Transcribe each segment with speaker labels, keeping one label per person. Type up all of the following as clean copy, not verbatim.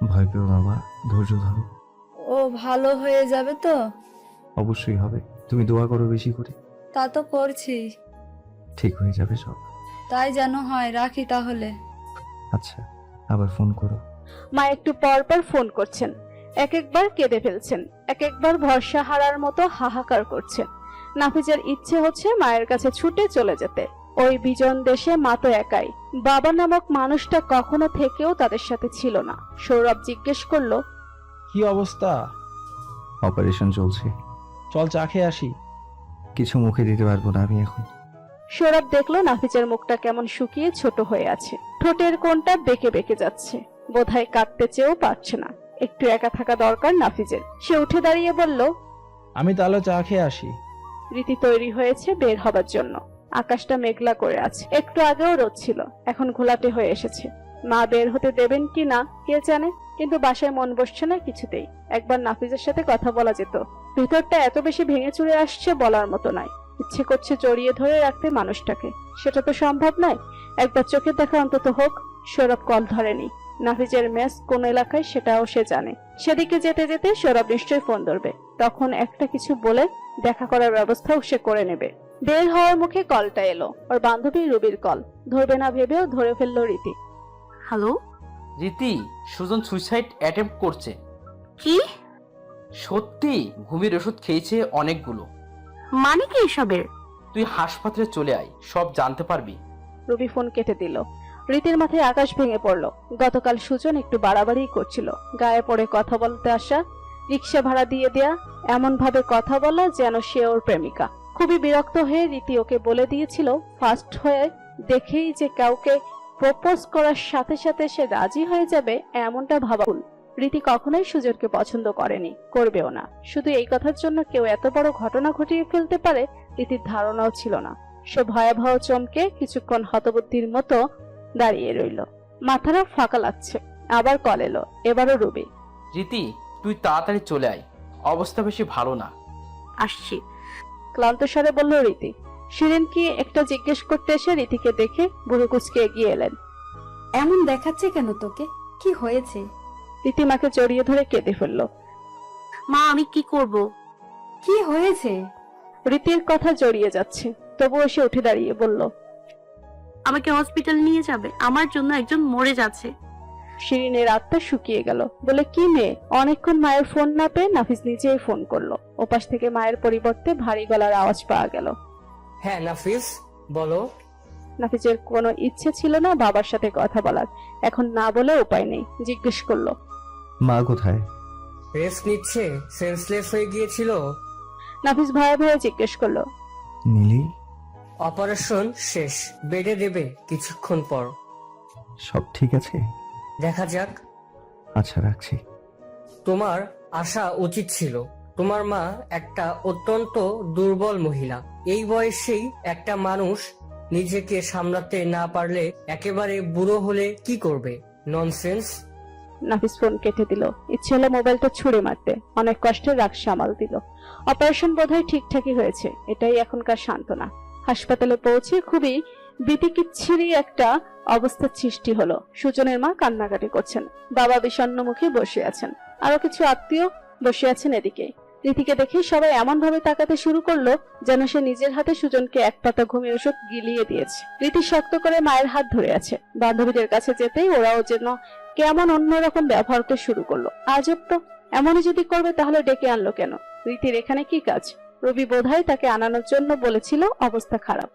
Speaker 1: ভয় পেও না মা, ধৈর্য ধরো।
Speaker 2: ও ভালো হয়ে যাবে তো?
Speaker 1: অবশ্যই হবে, তুমি দোয়া করো বেশি করে।
Speaker 2: তা তো করছি।
Speaker 1: ঠিক হয়ে যাবে সব।
Speaker 2: তাই যেন হয়, রাখি তাহলে।
Speaker 1: আচ্ছা, আবার ফোন করো।
Speaker 3: মা একটু পর পর ফোন করছেন, এক একবার কেঁদে ফেলছেন, এক একবার ভরসা হারার মতো হাহাকার করছেন। নাফিজের ইচ্ছে হচ্ছে মায়ের কাছে ছুটে চলে যেতে। ওই বিজন দেশে মা তো একাই, বাবা নামক মানুষটা কখনো থেকেও তাদের সাথে ছিল না। সৌরভ জিজ্ঞেস করলো,
Speaker 4: কি অবস্থা?
Speaker 1: অপারেশন চলছে।
Speaker 4: চল চা খেয়ে আসি।
Speaker 1: কিছু মুখে দিতে পারবো না আমি এখন।
Speaker 3: সৌরভ দেখলো নাফিজের মুখটা কেমন শুকিয়ে ছোট হয়ে আছে, ঠোঁটের কোণটা বেঁকে বেঁকে যাচ্ছে, বোধহয় কাঁদতে চেয়েও পারছে না। একটু একা থাকা দরকার নাফিজের। সে উঠে দাঁড়িয়ে বলল,
Speaker 4: আমি তাহলে চা খেয়ে আসি।
Speaker 3: রীতি তৈরি হয়েছে বের হবার জন্য। আকাশটা মেঘলা করে আছে, একটু আগেও রোদ ছিল, এখন ঘোলাটে হয়ে এসেছে। মা বের হতে দেবেন কি না কে জানে, কিন্তু বাসায় মন বসছে না কিছুতেই। একবার নাফিজের সাথে কথা বলা যেত। ভেতরটা এত বেশি ভেঙে চুরে আসছে বলার মতো নয়। ইচ্ছে করছে জড়িয়ে ধরে রাখতে মানুষটাকে, সেটা তো সম্ভব নয়। একবার চোখের দেখা অন্তত হোক। সৌরভ কল ধরেনি। নাফিজের মেস কোন এলাকায় সেটাও সে জানে। সেদিকে যেতে যেতে সৌরভ নিশ্চয়ই ফোন ধরবে, তখন একটা কিছু বলে দেখা করার ব্যবস্থাও সে করে নেবে। বের হওয়ার মুখে কলটা এলো, ওর বান্ধবী রুবির কল। ধরবে না ভেবেও ধরে ফেললো রীতি।
Speaker 5: হ্যালো।
Speaker 6: রীতি, সুজন সুইসাইড অ্যাটেম্প্ট করছে।
Speaker 5: কি?
Speaker 6: সত্যি, ঘুমের ওষুধ খেয়েছে অনেকগুলো।
Speaker 5: মানে কি এসবের?
Speaker 6: তুই হাসপাতালে চলে আয়, সব জানতে পারবি।
Speaker 3: রবি ফোন কেটে দিল। রীতির মাথায় আকাশ ভেঙে পড়লো। গতকাল সুজন একটু বাড়াবাড়ি করছিল, গায়ে পড়ে কথা বলতে আসা, রিক্সা ভাড়া দিয়ে দেয়া, এমন ভাবে কথা বলা যেন সে ওর প্রেমিকা। খুবই বিরক্ত হয়ে রীতি ওকে বলে দিয়েছিল ফার্স্ট হয়ে দেখেই যে কাউকে প্রপোজ করার সাথে সাথে সে রাজি হয়ে যাবে, এমনটা ভাবা ভুল। রীতি কখনোই সুজনকে পছন্দ করেনি, করবেও না। শুধু এই কথার জন্য কেউ এত বড় ঘটনা ঘটিয়ে ফেলতে পারে রীতির ধারণাও ছিল না। সে ভয়াবহ চমকে কিছুক্ষণ হতবুদ্ধির মতো দাঁড়িয়ে রইল। মাথাটা ফাঁকা লাগছে। আবার কল এলো, এবারও রুবি।
Speaker 6: রীতি, তুই তাড়াতাড়ি চলে আয়, অবস্থা বেশি ভালো না।
Speaker 5: আসছি।
Speaker 3: ক্লান্ত স্বরে বলল রীতি। শিরিন কি একটা জিজ্ঞেস করতে এসে রীতিকে দেখে বুড়ো কুচকে এগিয়ে এলেন।
Speaker 2: এমন দেখাচ্ছে কেন তোকে? কি হয়েছে?
Speaker 3: রীতি মাকে জড়িয়ে ধরে কেঁদে ফেলল।
Speaker 5: মা, আমি কি করব?
Speaker 2: কি হয়েছে?
Speaker 3: রীতির কথা জড়িয়ে যাচ্ছে, তবুও সে উঠে দাঁড়িয়ে বলল,
Speaker 5: আমাকে হসপিটাল নিয়ে যাবে, আমার জন্য একজন মরে যাচ্ছে।
Speaker 3: শিরিনের আত্মা শুকিয়ে গেল। বলে, কি মেয়ে? অনেকক্ষণ মায়ের ফোন না পেয়ে নাফিস নিজেই ফোন করলো। ওপাশ থেকে মায়ের পরিবর্তে ভারী গলার আওয়াজ পাওয়া গেল।
Speaker 7: হ্যাঁ নাফিস, বলো।
Speaker 3: নাফিসের কোনো ইচ্ছে ছিল না বাবার সাথে কথা বলার, এখন না বলে উপায় নেই। জিজ্ঞেস করলো,
Speaker 1: মা কোথায়?
Speaker 7: রেস্ট নিচ্ছে, সেন্সলেস হয়ে গিয়েছিল।
Speaker 3: নাফিস ভয়ে ভয়ে জিজ্ঞেস করলো,
Speaker 1: নীলি?
Speaker 7: অপারেশন শেষ, বেডে দেবে কিছুক্ষণ পর।
Speaker 1: সব ঠিক আছে?
Speaker 7: দেখা যাক।
Speaker 1: আচ্ছা, রাখছি।
Speaker 7: তোমার আসা উচিত ছিল। তোমার মা একটা অত্যন্ত দুর্বল মহিলা। এই বয়সেই একটা মানুষ নিজেকে সামলাতে না পারলে একেবারে বুড়ো হলে কি করবে? ননসেন্স।
Speaker 3: নাফিস ফোন কেটে দিল। ইচ্ছে হলো মোবাইলটা ছুঁড়ে মারতে। অনেক কষ্টে রাগ সামাল দিল। অপারেশন বোধহয় ঠিকঠাকই হয়েছে, এটাই এখনকার সান্ত্বনা। হাসপাতালে পৌঁছে খুবই বিতিকিচ্ছিরি একটা অবস্থার সৃষ্টি হলো। সুজনের মা কান্নাকাটি করছেন, বাবা বিষণ্ণ মুখে বসে আছেন, আরো কিছু আত্মীয় বসে আছেন এদিকে। রীতিকে দেখে সবাই এমন ভাবে তাকাতে শুরু করলো যেন সে নিজের হাতে সুজনকে এক পাতা ঘুমের ওষুধ গিলিয়ে দিয়েছে। রীতি শক্ত করে মায়ের হাত ধরে আছে। বান্ধবীদের কাছে যেতেই ওরাও যেন কেমন অন্যরকম ব্যবহার করতে শুরু করলো। আজব তো, এমনই যদি করবে তাহলে ডেকে আনলো কেন? রীতির এখানে কি কাজ? রবি বোধহয় তাকে আনানোর জন্য বলেছিল অবস্থা খারাপ।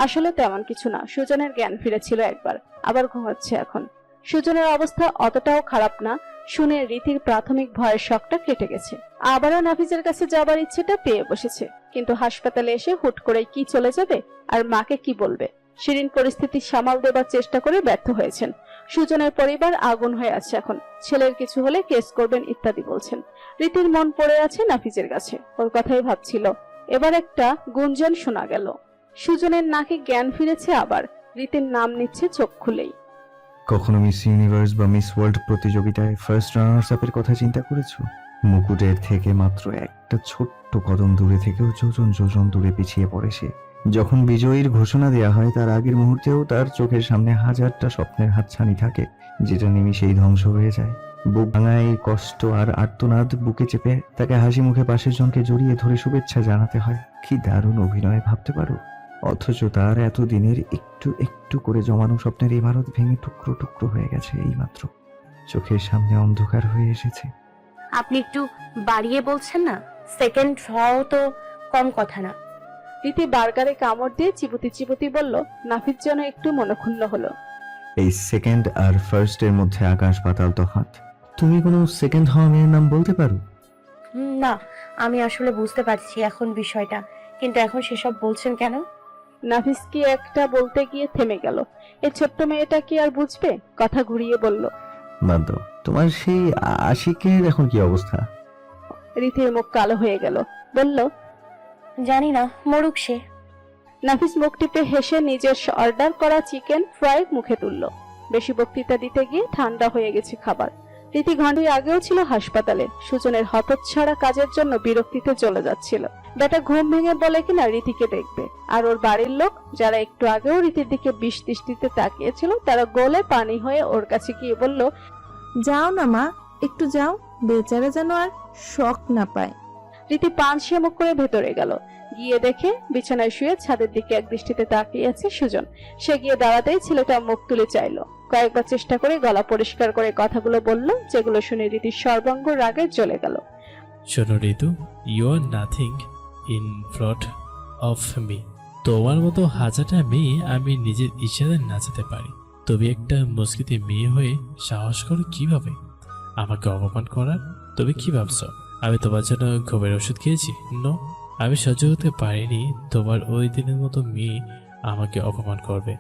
Speaker 3: আসলে তেমন কিছু না, সুজনের জ্ঞান ফিরেছিল একবার, আবার ঘুমাচ্ছে এখন। সুজনের অবস্থা অতটাও খারাপ না শুনে রীতির প্রাথমিক ভয়ের শকটা কেটে গেছে। আবারও নাফিজের কাছে যাবার ইচ্ছেটা পেয়ে বসেছে, কিন্তু হাসপাতালে এসে হুট করে কি চলে যাবে, আর মাকে কি বলবে? শিরিন পরিস্থিতি সামাল দেবার চেষ্টা করে ব্যর্থ হয়েছেন। সুজনের পরিবার আগুন হয়ে আছে এখন, ছেলের কিছু হলে কেস করবেন ইত্যাদি বলছেন। রীতির মন পড়ে আছে নাফিজের কাছে, ওর কথাই ভাবছিল। এবার একটা গুঞ্জন শোনা গেল, সুজনের নাকি জ্ঞান ফিরেছে আবার। রীতির নাম নিচ্ছে চোখ খুলেই।
Speaker 1: কখনো মিস ইউনিভার্স বা মিস ওয়ার্ল্ড প্রতিযোগিতায় ফার্স্ট রানার্স আপের কথা চিন্তা করেছো? মুকুটের থেকে মাত্র একটা ছোট্ট কদম দূরে থেকেও যোজন যোজন দূরে পিছিয়ে পড়ে সে। যখন বিজয়ীর ঘোষণা দেয়া হয় তার আগের মুহূর্তেও তার চোখের সামনে হাজারটা স্বপ্নের হাতছানি থাকে, যেটা নিমিষেই ধ্বংস হয়ে যায়। বুক ভাঙায় কষ্ট আর আর্তনাদ বুকে চেপে তাকে হাসি মুখে পাশের জনকে জড়িয়ে ধরে শুভেচ্ছা জানাতে হয়। কি দারুণ অভিনয় ভাবতে পারো। অথচ তার এতদিনের একটু একটু করে জমানো স্বপ্নের ইমারত ভেঙে টুকরো টুকরো হয়ে গেছে এইমাত্র। চোখের সামনে অন্ধকার হয়ে এসেছে।
Speaker 5: আপনি একটু বাড়িয়ে বলছেন না? সেকেন্ড হওয়াও তো কম কথা না।
Speaker 3: রীতি বার্গারে কামড় দিয়ে চিবুতি চিবুতি বলল। নাফিস যেন একটু মনক্ষুণ্ণ হলো।
Speaker 1: এই সেকেন্ড আর ফার্স্টের মধ্যে আকাশ পাতাল তফাৎ। তুমি কোনো সেকেন্ড হওয়া মেয়ের নাম বলতে পারো?
Speaker 5: না, আমি আসলে বুঝতে পারছি এখন বিষয়টা, কিন্তু এখন সেসব বলছেন কেন?
Speaker 3: নাফিস কি একটা বলতে গিয়ে থেমে গেল। এই ছোট্ট মেয়েটা কি আর বুঝবে? কথা ঘুরিয়ে বলল।
Speaker 1: বাদ দাও, তোমার সেই আশিকের এখন কি অবস্থা?
Speaker 3: রীতির মুখ কালো হয়ে গেল। বলল,
Speaker 5: জানি না, মরুক সে।
Speaker 3: নাফিস মুখ টিপে হেসে নিজের অর্ডার করা চিকেন ফ্রাই মুখে তুলল। বেশি বক্তৃতা দিতে গিয়ে ঠান্ডা হয়ে গেছে খাবার। রীতি ঘন্টায় আগেও ছিল হাসপাতালে। সুজনের হতচ্ছাড়া কাজের জন্য বিরক্তিতে চলে যাচ্ছিল। বেটা ঘুম ভেঙে বলে কিনা রীতিকে দেখবে, আর ওর বাড়ির লোক যারা একটু আগেও রীতির দিকে বিষ দৃষ্টিতে তাকিয়েছিল তারা গোলে পানি হয়ে ওর কাছে গিয়ে বলল,
Speaker 8: যাও না মা, একটু যাও, বেচারা যেন আর শক না পায়।
Speaker 3: রীতি পান মুখ করে ভেতরে গেল। গিয়ে দেখে বিছানায় শুয়ে ছাদের দিকে এক দৃষ্টিতে তাকিয়ে আছে সুজন। সে গিয়ে দাঁড়াতেই ছেলেটা মুখ তুলে চাইলো। কয়েকবার চেষ্টা করে গলা পরিষ্কার করে কথাগুলো বলল, যেগুলো শুনে রীতির সর্বাঙ্গ রাগে জ্বলে গেল।
Speaker 9: শোনো Ritu, you are nothing in front of me. তোমার মতো হাজারটা মেয়ে আমি নিজের ইচ্ছায় নাচাতে পারি, তবে একটা মুসকিতে মেয়ে হয়ে সাহস করো কিভাবে আমাকে অপমান করার? তবে কি ভাবছো আমি তোমার জন্য ঘুমের ওষুধ খেয়েছি? নো, আমি সহ্য করতে পারিনি তোমার ওই দিনের মতো মেয়ে আমাকে অপমান করবে।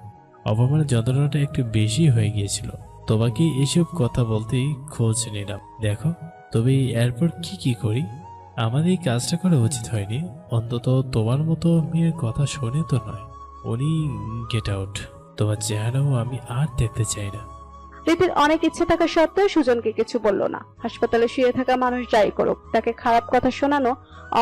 Speaker 9: অপমানের যন্ত্রণাটা একটু বেশি হয়ে গিয়েছিল। তোমাকে এসব কথা বলতেই খোঁজ নিলাম। দেখো তবে এরপর কি করি? আমাদের এই কাজটা করা উচিত হয়নি, অন্তত তোমার মতো মেয়ের কথা শুনে তো নয়। উনি গেট আউট, তোমার চেহারাও আমি আর দেখতে চাই না।
Speaker 3: রীতির অনেক ইচ্ছে থাকা সত্ত্বেও সুজনকে কিছু বলল না। হাসপাতালে শুয়ে থাকা মানুষ যাই করুক, তাকে খারাপ কথা শোনানো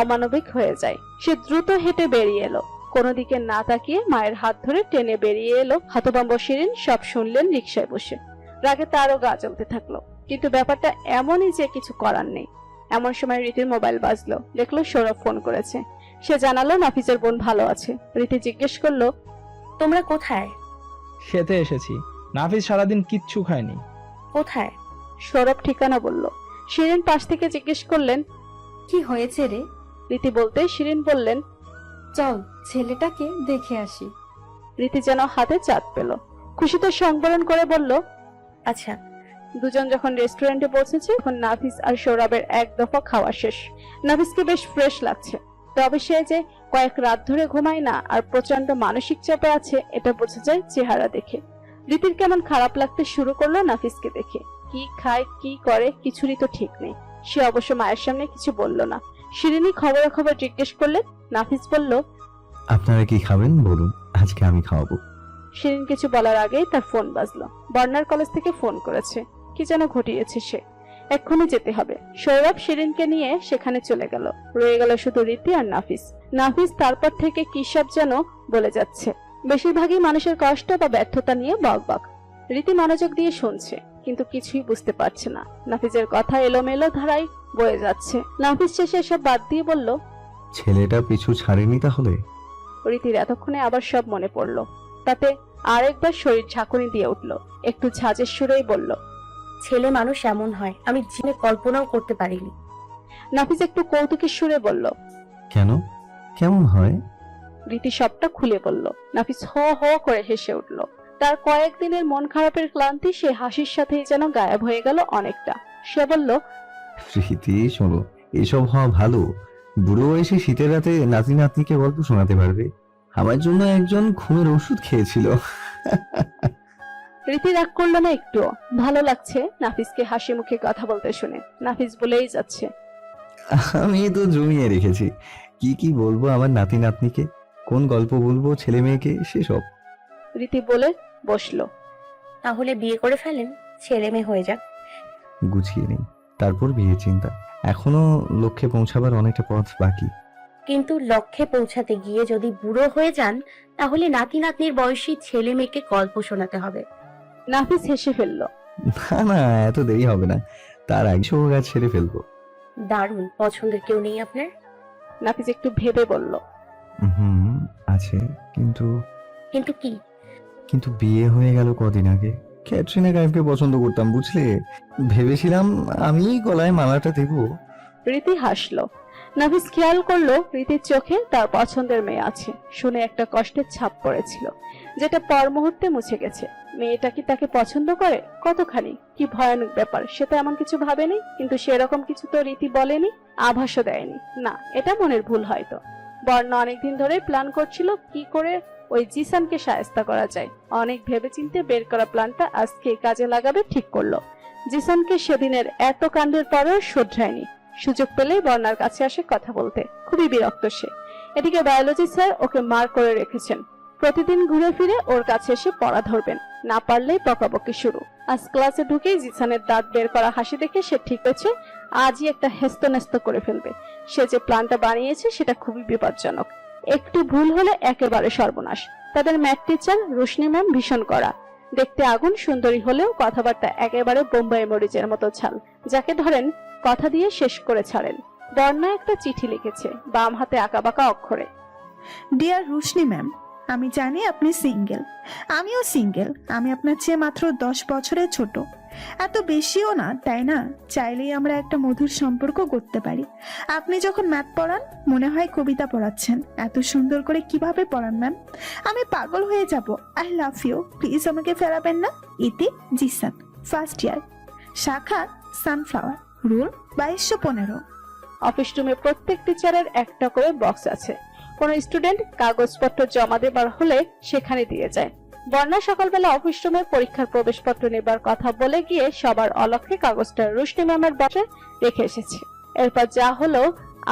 Speaker 3: অমানবিক হয়ে যায়। সে দ্রুত হেঁটে বেরিয়ে এলো। কোনো দিকে না তাকিয়ে মায়ের হাত ধরে টেনে বেরিয়ে এলো। হতভম্ব শিরিন সব শুনলেন রিকশায় বসে। রাগে তারও গা জ্বলতে থাকলো, কিন্তু ব্যাপারটা এমনই যে কিছু করার নেই। এমন সময় রীতির মোবাইল বাজলো। দেখলো সৌরভ ফোন করেছে। সে জানালো নাফিসের বোন ভালো আছে। রীতি জিজ্ঞেস করলো,
Speaker 5: তোমরা কোথায়?
Speaker 4: খেতে এসেছি। নাফিস সারাদিন কিচ্ছু খায়নি।
Speaker 5: কোথায়?
Speaker 3: সৌরভ ঠিকানা বলল। শিরিন পাশ থেকে জিজ্ঞেস করলেন,
Speaker 2: কি হয়েছে রে?
Speaker 3: রীতি বলতে শিরিন বললেন,
Speaker 2: চল ছেলেটাকে দেখে আসি।
Speaker 3: রীতি যেন হাতে চাঁদ পেল। খুশিতে সংবরণ করে বলল,
Speaker 5: আচ্ছা।
Speaker 3: দুজন যখন রেস্টুরেন্টে পৌঁছেছে তখন নাফিস আর সৌরভের এক দফা খাওয়া শেষ। নাফিসকে বেশ ফ্রেশ লাগছে, তবে সে যে কয়েক রাত ধরে ঘুমায় না আর প্রচন্ড মানসিক চাপে আছে এটা বোঝা যায় চেহারা দেখে। রীতির কেমন খারাপ লাগতে শুরু করলো নাফিসকে দেখে। কি খায় কি করে কিছুরই তো ঠিক নেই। সে অবশ্য মায়ের সামনে কিছু বলল না। শিরিনী খবর জিজ্ঞেস করলেন। নাফিস বলল,
Speaker 1: আপনারা কি খাবেন বলুন, আজকে আমি খাওয়াবো।
Speaker 3: শিরিন কিছু বলার আগেই তার ফোন বাজলো। বর্নার কলেজ থেকে ফোন করেছে। কি যেন ঘটিয়েছে সে। এক্ষুনি যেতে হবে। সৌরভ শিরিনকে নিয়ে সেখানে চলে গেল। রয়ে গেল শুধু রীতি আর নাফিস। নাফিস তারপর থেকে কি সব যেন বলে যাচ্ছে। বেশিরভাগই মানুষের কষ্ট বা ব্যর্থতা নিয়ে বকবক। রীতি মনোযোগ দিয়ে শুনছে, কিন্তু কিছুই বুঝতে পারছে না। নাফিসের কথা এলোমেলো ধারায় বয়ে যাচ্ছে। নাফিস শেষে সব বাদ দিয়ে বলল,
Speaker 1: ছেলেটা পিছু ছাড়েনি তাহলে?
Speaker 3: রীতির এতক্ষণে আবার সব মনে পড়লো। তাতে আরেকবার শরীর ঝাঁকুনি দিয়ে উঠলো। একটু ঝাঁজের সুরেই বলল,
Speaker 5: ছেলে মানুষ এমন হয় আমি জীবনে কল্পনাও করতে পারিনি।
Speaker 3: নাফিস একটু কৌতুকের সুরে বলল,
Speaker 1: কেন, কেমন হয়?
Speaker 3: রীতি সবটা খুলে বলল। নাফিস হো হো করে হেসে উঠল। তার কয়েকদিনের মন খারাপের ক্লান্তি সে হাসির সাথেই যেন গায়েব হয়ে গেল অনেকটা। সে বলল,
Speaker 1: প্রীতি শোনো, এসব হওয়া ভালো। বুড়ো বয়সে শীতের রাতে নাতি নাতনিকে গল্প শোনাতে পারবে। আমার জন্য একজন ঘুমের ওষুধ খেয়েছিল।
Speaker 3: রীতি রাগ করলো না একটুও। ভালো লাগছে নাফিসকে হাসি মুখে কথা বলতে শুনে। নাফিস বলেই যাচ্ছে,
Speaker 1: আমি তো জমিয়ে রেখেছি কি কি বলবো আমার নাতি নাতনিকে, কোন গল্প বলবো ছেলে মেয়েকে, সেসব।
Speaker 3: রীতি বলে বসলো।
Speaker 5: তাহলে বিয়ে করে ফেলেন, ছেলে মেয়ে হয়ে যাক।
Speaker 1: গুছিয়ে নেই, তারপর বিয়ে চিন্তা। এখনো লক্ষ্যে পৌঁছাবার অনেকটা পথ বাকি।
Speaker 5: কিন্তু লক্ষ্যে পৌঁছাতে গিয়ে যদি বুড়ো হয়ে যান, তাহলে নাতি নাতনির বয়সী ছেলে মেয়েকে গল্প শোনাতে হবে।
Speaker 3: নাফিস হেসে ফেলল।
Speaker 1: না না, এত দেরি হবে না। তার আগে গাছ ছেড়ে ফেলবো।
Speaker 5: দারুণ, পছন্দের কেউ নেই আপনার?
Speaker 3: নাফিস একটু ভেবে বলল।
Speaker 1: আছে, কিন্তু
Speaker 5: কিন্তু কি?
Speaker 1: কিন্তু বিয়ে হয়ে গেল কদিন আগে। ক্যাটরিনা কাইফকে পছন্দ করতাম, বুঝলে? ভেবেছিলাম আমি গলায় মালাটা দেবো।
Speaker 3: রীতি হাসলো। নাফিস খেয়াল করলো রীতির চোখে তার পছন্দের মেয়ে আছে। শুনে একটা কষ্টের ছাপ পড়েছিল, যেটা পর মুহূর্তে মুছে গেছে। মেয়েটা কি তাকে পছন্দ করে? কতখানি? কি ভয়ানক ব্যাপার! সে তো এমন কিছু ভাবেনি, কিন্তু সেরকম কিছু তো রীতি বলেনি, আভাসও দেয়নি। না, এটা মনের ভুল হয়তো। বর্ণা অনেকদিন ধরে প্ল্যান করছিল কি করে ওই জিসানকে শায়েস্তা করা যায়। অনেক ভেবেচিন্তে বের করা প্ল্যানটা আজকে কাজে লাগাবে ঠিক করলো। জিসানকে সেদিনের এত কাণ্ডের পরেও শোধরায়নি। সুযোগ পেলেই বর্ণার কাছে আসে কথা বলতে। খুবই বিরক্ত সে। এদিকে বায়োলজি স্যার ওকে মার করে রেখেছেন। প্রতিদিন ঘুরে ফিরে ওর কাছে এসে পড়া ধরবেন, না পারলেই বকাবকি শুরু। আজ ক্লাসে ঢুকেই জিসানের দাঁত বের করা হাসি দেখে সে ঠিক হয়েছে আজই একটা হেস্তনেস্ত করে ফেলবে। সে যে প্ল্যানটা বানিয়েছে সেটা খুবই বিপজ্জনক। একটু ভুল হলে একেবারে সর্বনাশ। তাদের ম্যাথ টিচার রোশনি ম্যাম ভীষণ কড়া। দেখতে আগুন সুন্দরী হলেও কথাবার্তা একেবারে বোম্বাই মরিচের মতো ঝাল। যাকে ধরেন কথা দিয়ে শেষ করে ছাড়েন। বর্ণা একটা চিঠি লিখেছে বাম হাতে আঁকাবাঁকা অক্ষরে।
Speaker 10: ডিয়ার রুশনি ম্যাম, আমি জানি আপনি সিঙ্গেল, আমিও সিঙ্গেল। আমি আপনার চেয়ে মাত্র 10 বছরের ছোট, এত বেশিও না, তাই না? চাইলেই আমরা একটা মধুর সম্পর্ক করতে পারি। আপনি যখন ম্যাথ পড়ান মনে হয় কবিতা পড়াচ্ছেন। এত সুন্দর করে কিভাবে পড়ান ম্যাম, আমি পাগল হয়ে যাব। আই লাভ ইউ, প্লিজ আমাকে ফেরাবেন না। ইতি জিসান, ফার্স্ট ইয়ার, শাখা সানফ্লাওয়ার, রুল 2215।
Speaker 3: অফিস রুমে প্রত্যেক টিচারের একটা করে বক্স আছে। কোন স্টুডেন্ট কাগজপত্র জমা দেবার হলে সেখানে দিয়ে যায়। বর্ণা সকালবেলা অফিস রুমে পরীক্ষার প্রবেশপত্র নেবার কথা বলে গিয়ে সবার অলক্ষ্যে কাগজটা রোশনি ম্যামের বক্সে রেখে এসেছে। এরপর যা হলো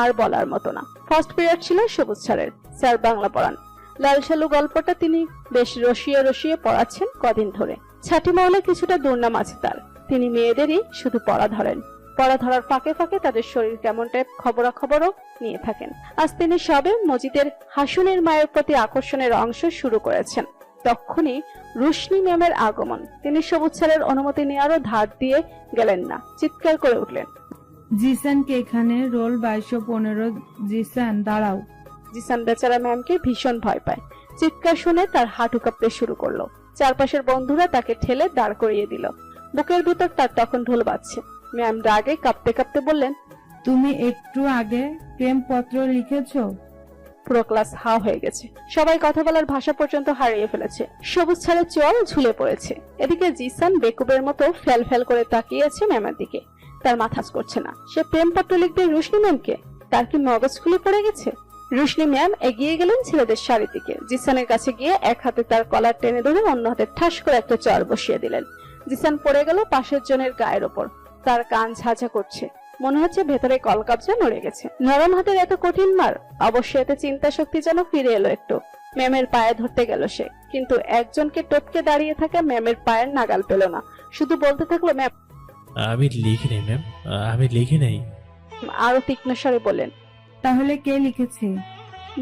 Speaker 3: আর বলার মতো না। ফার্স্ট পিরিয়ড ছিল সবুজ স্যারের। স্যার বাংলা পড়ান। লাল সালু গল্পটা তিনি বেশ রসিয়ে রসিয়ে পড়াচ্ছেন কদিন ধরে। ছাটি মহলে কিছুটা দুর্নাম আছে তার। তিনি মেয়েদেরই শুধু পড়া ধরেন। পড়া ধরার ফাঁকে ফাঁকে তাদের শরীর কেমন টাইপ খবরাখবরও নিয়ে থাকেন। আজ তিনি সবে মজিদের হাসুনের মায়ের প্রতি আকর্ষণের অংশ শুরু করেছেন। তখনই রোশনি ম্যামের আগমন। তিনি সবুজ স্যারের অনুমতি নেওয়ারও ধার দিয়ে গেলেন না, চিৎকার করে উঠলেন,
Speaker 8: জিসানকে এখানে, রোল 2215। জিসান দাঁড়াও।
Speaker 3: জিসান বেচারা ম্যামকে ভীষণ ভয় পায়। চিৎকার শুনে তার হাঁটু কাঁপতে শুরু করলো। চারপাশের বন্ধুরা তাকে ঠেলে দাঁড় করিয়ে দিল। বুকের ভিতর তার তখন ঢোল বাজছে। ম্যাম রাগে কাঁপতে কাঁপতে বললেন,
Speaker 8: তুমি একটু আগে প্রেমপত্র লিখেছো?
Speaker 3: পুরো ক্লাস হা হয়ে গেছে। সবাই কথা বলার ভাষা পর্যন্ত হারিয়ে ফেলেছে। সবুজ ছাড়ের চোয়াল ঝুলে পড়েছে। এদিকে জিসান বেকুবের মতো ফেল ফেল করে তাকিয়েছে ম্যামের দিকে। তার মাথা করছে না। সে প্রেমপত্র লিখবে রোশনি ম্যামকে? তার কি মগজ খুলে পড়ে গেছে? রোশনি ম্যাম এগিয়ে গেলেন ছেলেদের সারির দিকে। জিসানের কাছে গিয়ে এক হাতে তার কলার টেনে ধরে অন্য হাতে ঠাস করে একটা চড় বসিয়ে দিলেন। জিসান পড়ে গেল পাশের জনের গায়ের ওপর। তার কান ঝাঁঝা করছে, মনে হচ্ছে ভেতরে কলকাবজা নড়ে গেছে। নরম হাতের এত কঠিন মার, অবশ্যই এতে চিন্তা শক্তি যেন ফিরে এলো একটু। ম্যামের পায়ে ধরতে গেল সে, কিন্তু একজনকে টপকে দাঁড়িয়ে থাকা ম্যামের পায়ের নাগাল পেল না। শুধু বলতে থাকলো, ম্যাম
Speaker 9: আমি লিখি নাই ম্যাম, আমি লিখি নাই।
Speaker 3: আরো তীক্ষ্ণ স্বরে বললেন,
Speaker 8: তাহলে কে লিখেছে?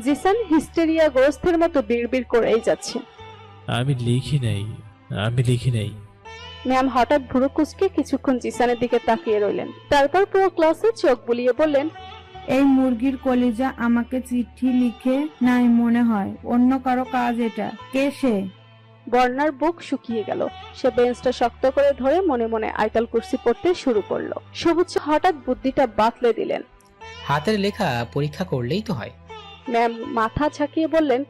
Speaker 3: জিসান হিস্টেরিয়া গ্রস্তের মতো বিড়বিড় করেই যাচ্ছে,
Speaker 9: আমি লিখি নাই, আমি লিখি নাই।
Speaker 3: ম্যাম হঠাৎ ভুরু কুঁচকে কিছুক্ষণ জিসানের দিকে তাকিয়ে রইলেন। তারপর পুরো ক্লাসে চোখ বুলিয়ে বললেন,
Speaker 8: এই মুরগির কলিজা আমাকে চিঠি লিখে নাই মনে হয়, অন্য কারো কাজ এটা। কে সে?
Speaker 3: বর্ণার বুক শুকিয়ে গেল। সে বেঞ্চটা শক্ত করে ধরে মনে মনে আয়তাল কুরসি পড়তে শুরু করলো। সবুজ হঠাৎ বুদ্ধিটা বাতলে দিলেন,
Speaker 11: হাতের লেখা পরীক্ষা করলেই তো হয়।
Speaker 3: ম্যাম মাথা ঝাঁকিয়ে বললেন,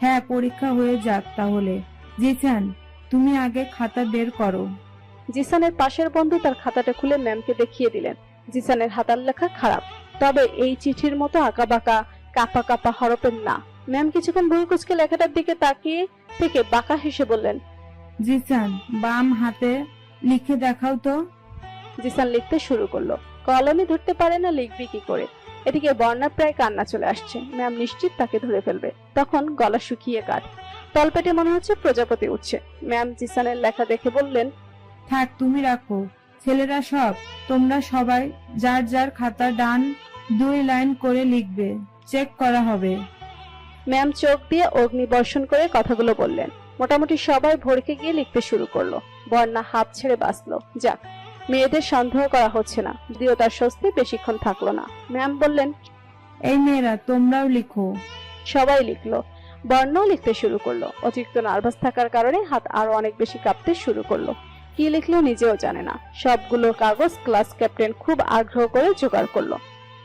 Speaker 8: হ্যাঁ, পরীক্ষা হয়ে যাক তাহলে। জিসান, তুমি আগে খাতা বের করো।
Speaker 3: জিসানের পাশের বন্ধু তার খাতাটা খুলে ম্যামকে দেখিয়ে দিলেন। জিসানের হাতার লেখা খারাপ, তবে এই চিঠির মতো আঁকাবাঁকা কাপা কাপা হরফের না। ম্যাম কিছুক্ষণ ভুরু কুঁচকে লেখাটার দিকে তাকিয়ে থেকে বাঁকা হেসে বললেন,
Speaker 8: জিসান, বাম হাতে লিখে দেখাও তো।
Speaker 3: জিসান লিখতে শুরু করলো। কলমে ধরতে পারে না, লিখবি কি করে? এদিকে বর্ণা প্রায় কান্না চলে আসছে। ম্যাম নিশ্চিত তাকে ধরে ফেলবে। তখন গলা শুকিয়ে কাঠ, তলপেটে মনে হচ্ছে প্রজাপতি উঠছে। ম্যাম জিসানের লেখা দেখে বললেন,
Speaker 8: থাক, তুমি রাখো। ছেলেরা সব, তোমরা সবাই যার যার খাতা ডান 2 লাইন করে লিখবে, চেক করা হবে।
Speaker 3: ম্যাম চোখ দিয়ে অগ্নিবর্ষণ করে কথাগুলো বললেন। মোটামুটি সবাই ভরকে গিয়ে লিখতে শুরু করলো। বর্ণা হাঁপ ছেড়ে বাঁচলো। যাক, মেয়েদের সন্দেহ করা হচ্ছে না, যদিও তার স্বস্তি বেশিক্ষণ থাকলো না। ম্যাম বললেন,
Speaker 8: এই মেয়েরা তোমরাও লিখো।
Speaker 3: সবাই লিখলো। বর্ণাও লিখতে শুরু করলো। অতিরিক্ত নার্ভাস থাকার কারণে হাত আরো অনেক বেশি কাঁপতে শুরু করলো। কি লিখলো নিজেও জানে না। সবগুলো কাগজ ক্লাস ক্যাপ্টেন খুব আগ্রহ করে জোগাড় করলো।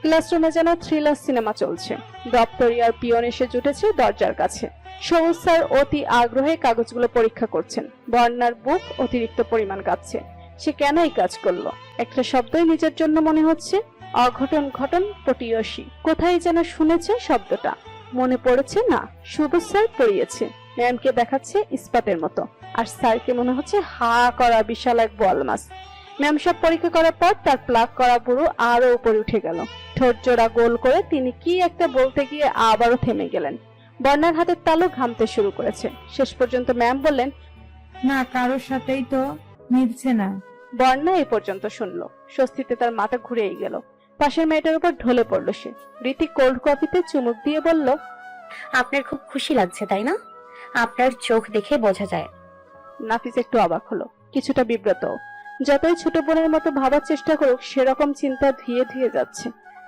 Speaker 3: ক্লাসরুমে যেন থ্রিলার সিনেমা চলছে। দপ্তরিয়ার পিয়ন এসে জুটেছে দরজার কাছে। সবুজ স্যার অতি আগ্রহে কাগজগুলো পরীক্ষা করছেন। বর্ণার বুক অতিরিক্ত পরিমাণ কাঁপছে। সে কেন এই কাজ করলো? একটা শব্দই নিজের জন্য মনে হচ্ছে, অঘটন ঘটন পটিয়সী। কোথায় যেন শুনেছে শব্দটা, মনে পড়েছে না। সবুজ স্যার পড়িয়েছে, ম্যামকে দেখাচ্ছে ইস্পাতের মতো, আর স্যারকে মনে হচ্ছে হা করা বিশাল এক বল মাছ। ম্যাম সব পরীক্ষা করার পর তার প্লাগ করা বুড়ো আরো উপরে উঠে গেল। ঠোঁট জোড়া গোল করে তিনি কি একটা বলতে গিয়ে আবারও থেমে গেলেন। বর্ণার হাতের তালু ঘামতে শুরু করেছে। শেষ পর্যন্ত ম্যাম বললেন,
Speaker 8: না, কারোর সাথেই তো মিলছে না।
Speaker 3: বর্ণা এই পর্যন্ত শুনলো। স্বস্তিতে তার মাথা ঘুরেই গেল। পাশের মেয়েটার উপর ঢলে পড়লো সে। রীতি কোল্ড কফিতে চুমুক দিয়ে বলল,
Speaker 5: আপনার খুব খুশি লাগছে তাই না? আপনার চোখ দেখে বোঝা যায়।
Speaker 3: নাফিস একটু অবাক হলো, কিছুটা বিব্রত। যতই ছোট বোনের মতো ভাবার চেষ্টা করুক, সেরকম চিন্তা ধুয়ে ধুয়ে যাচ্ছে।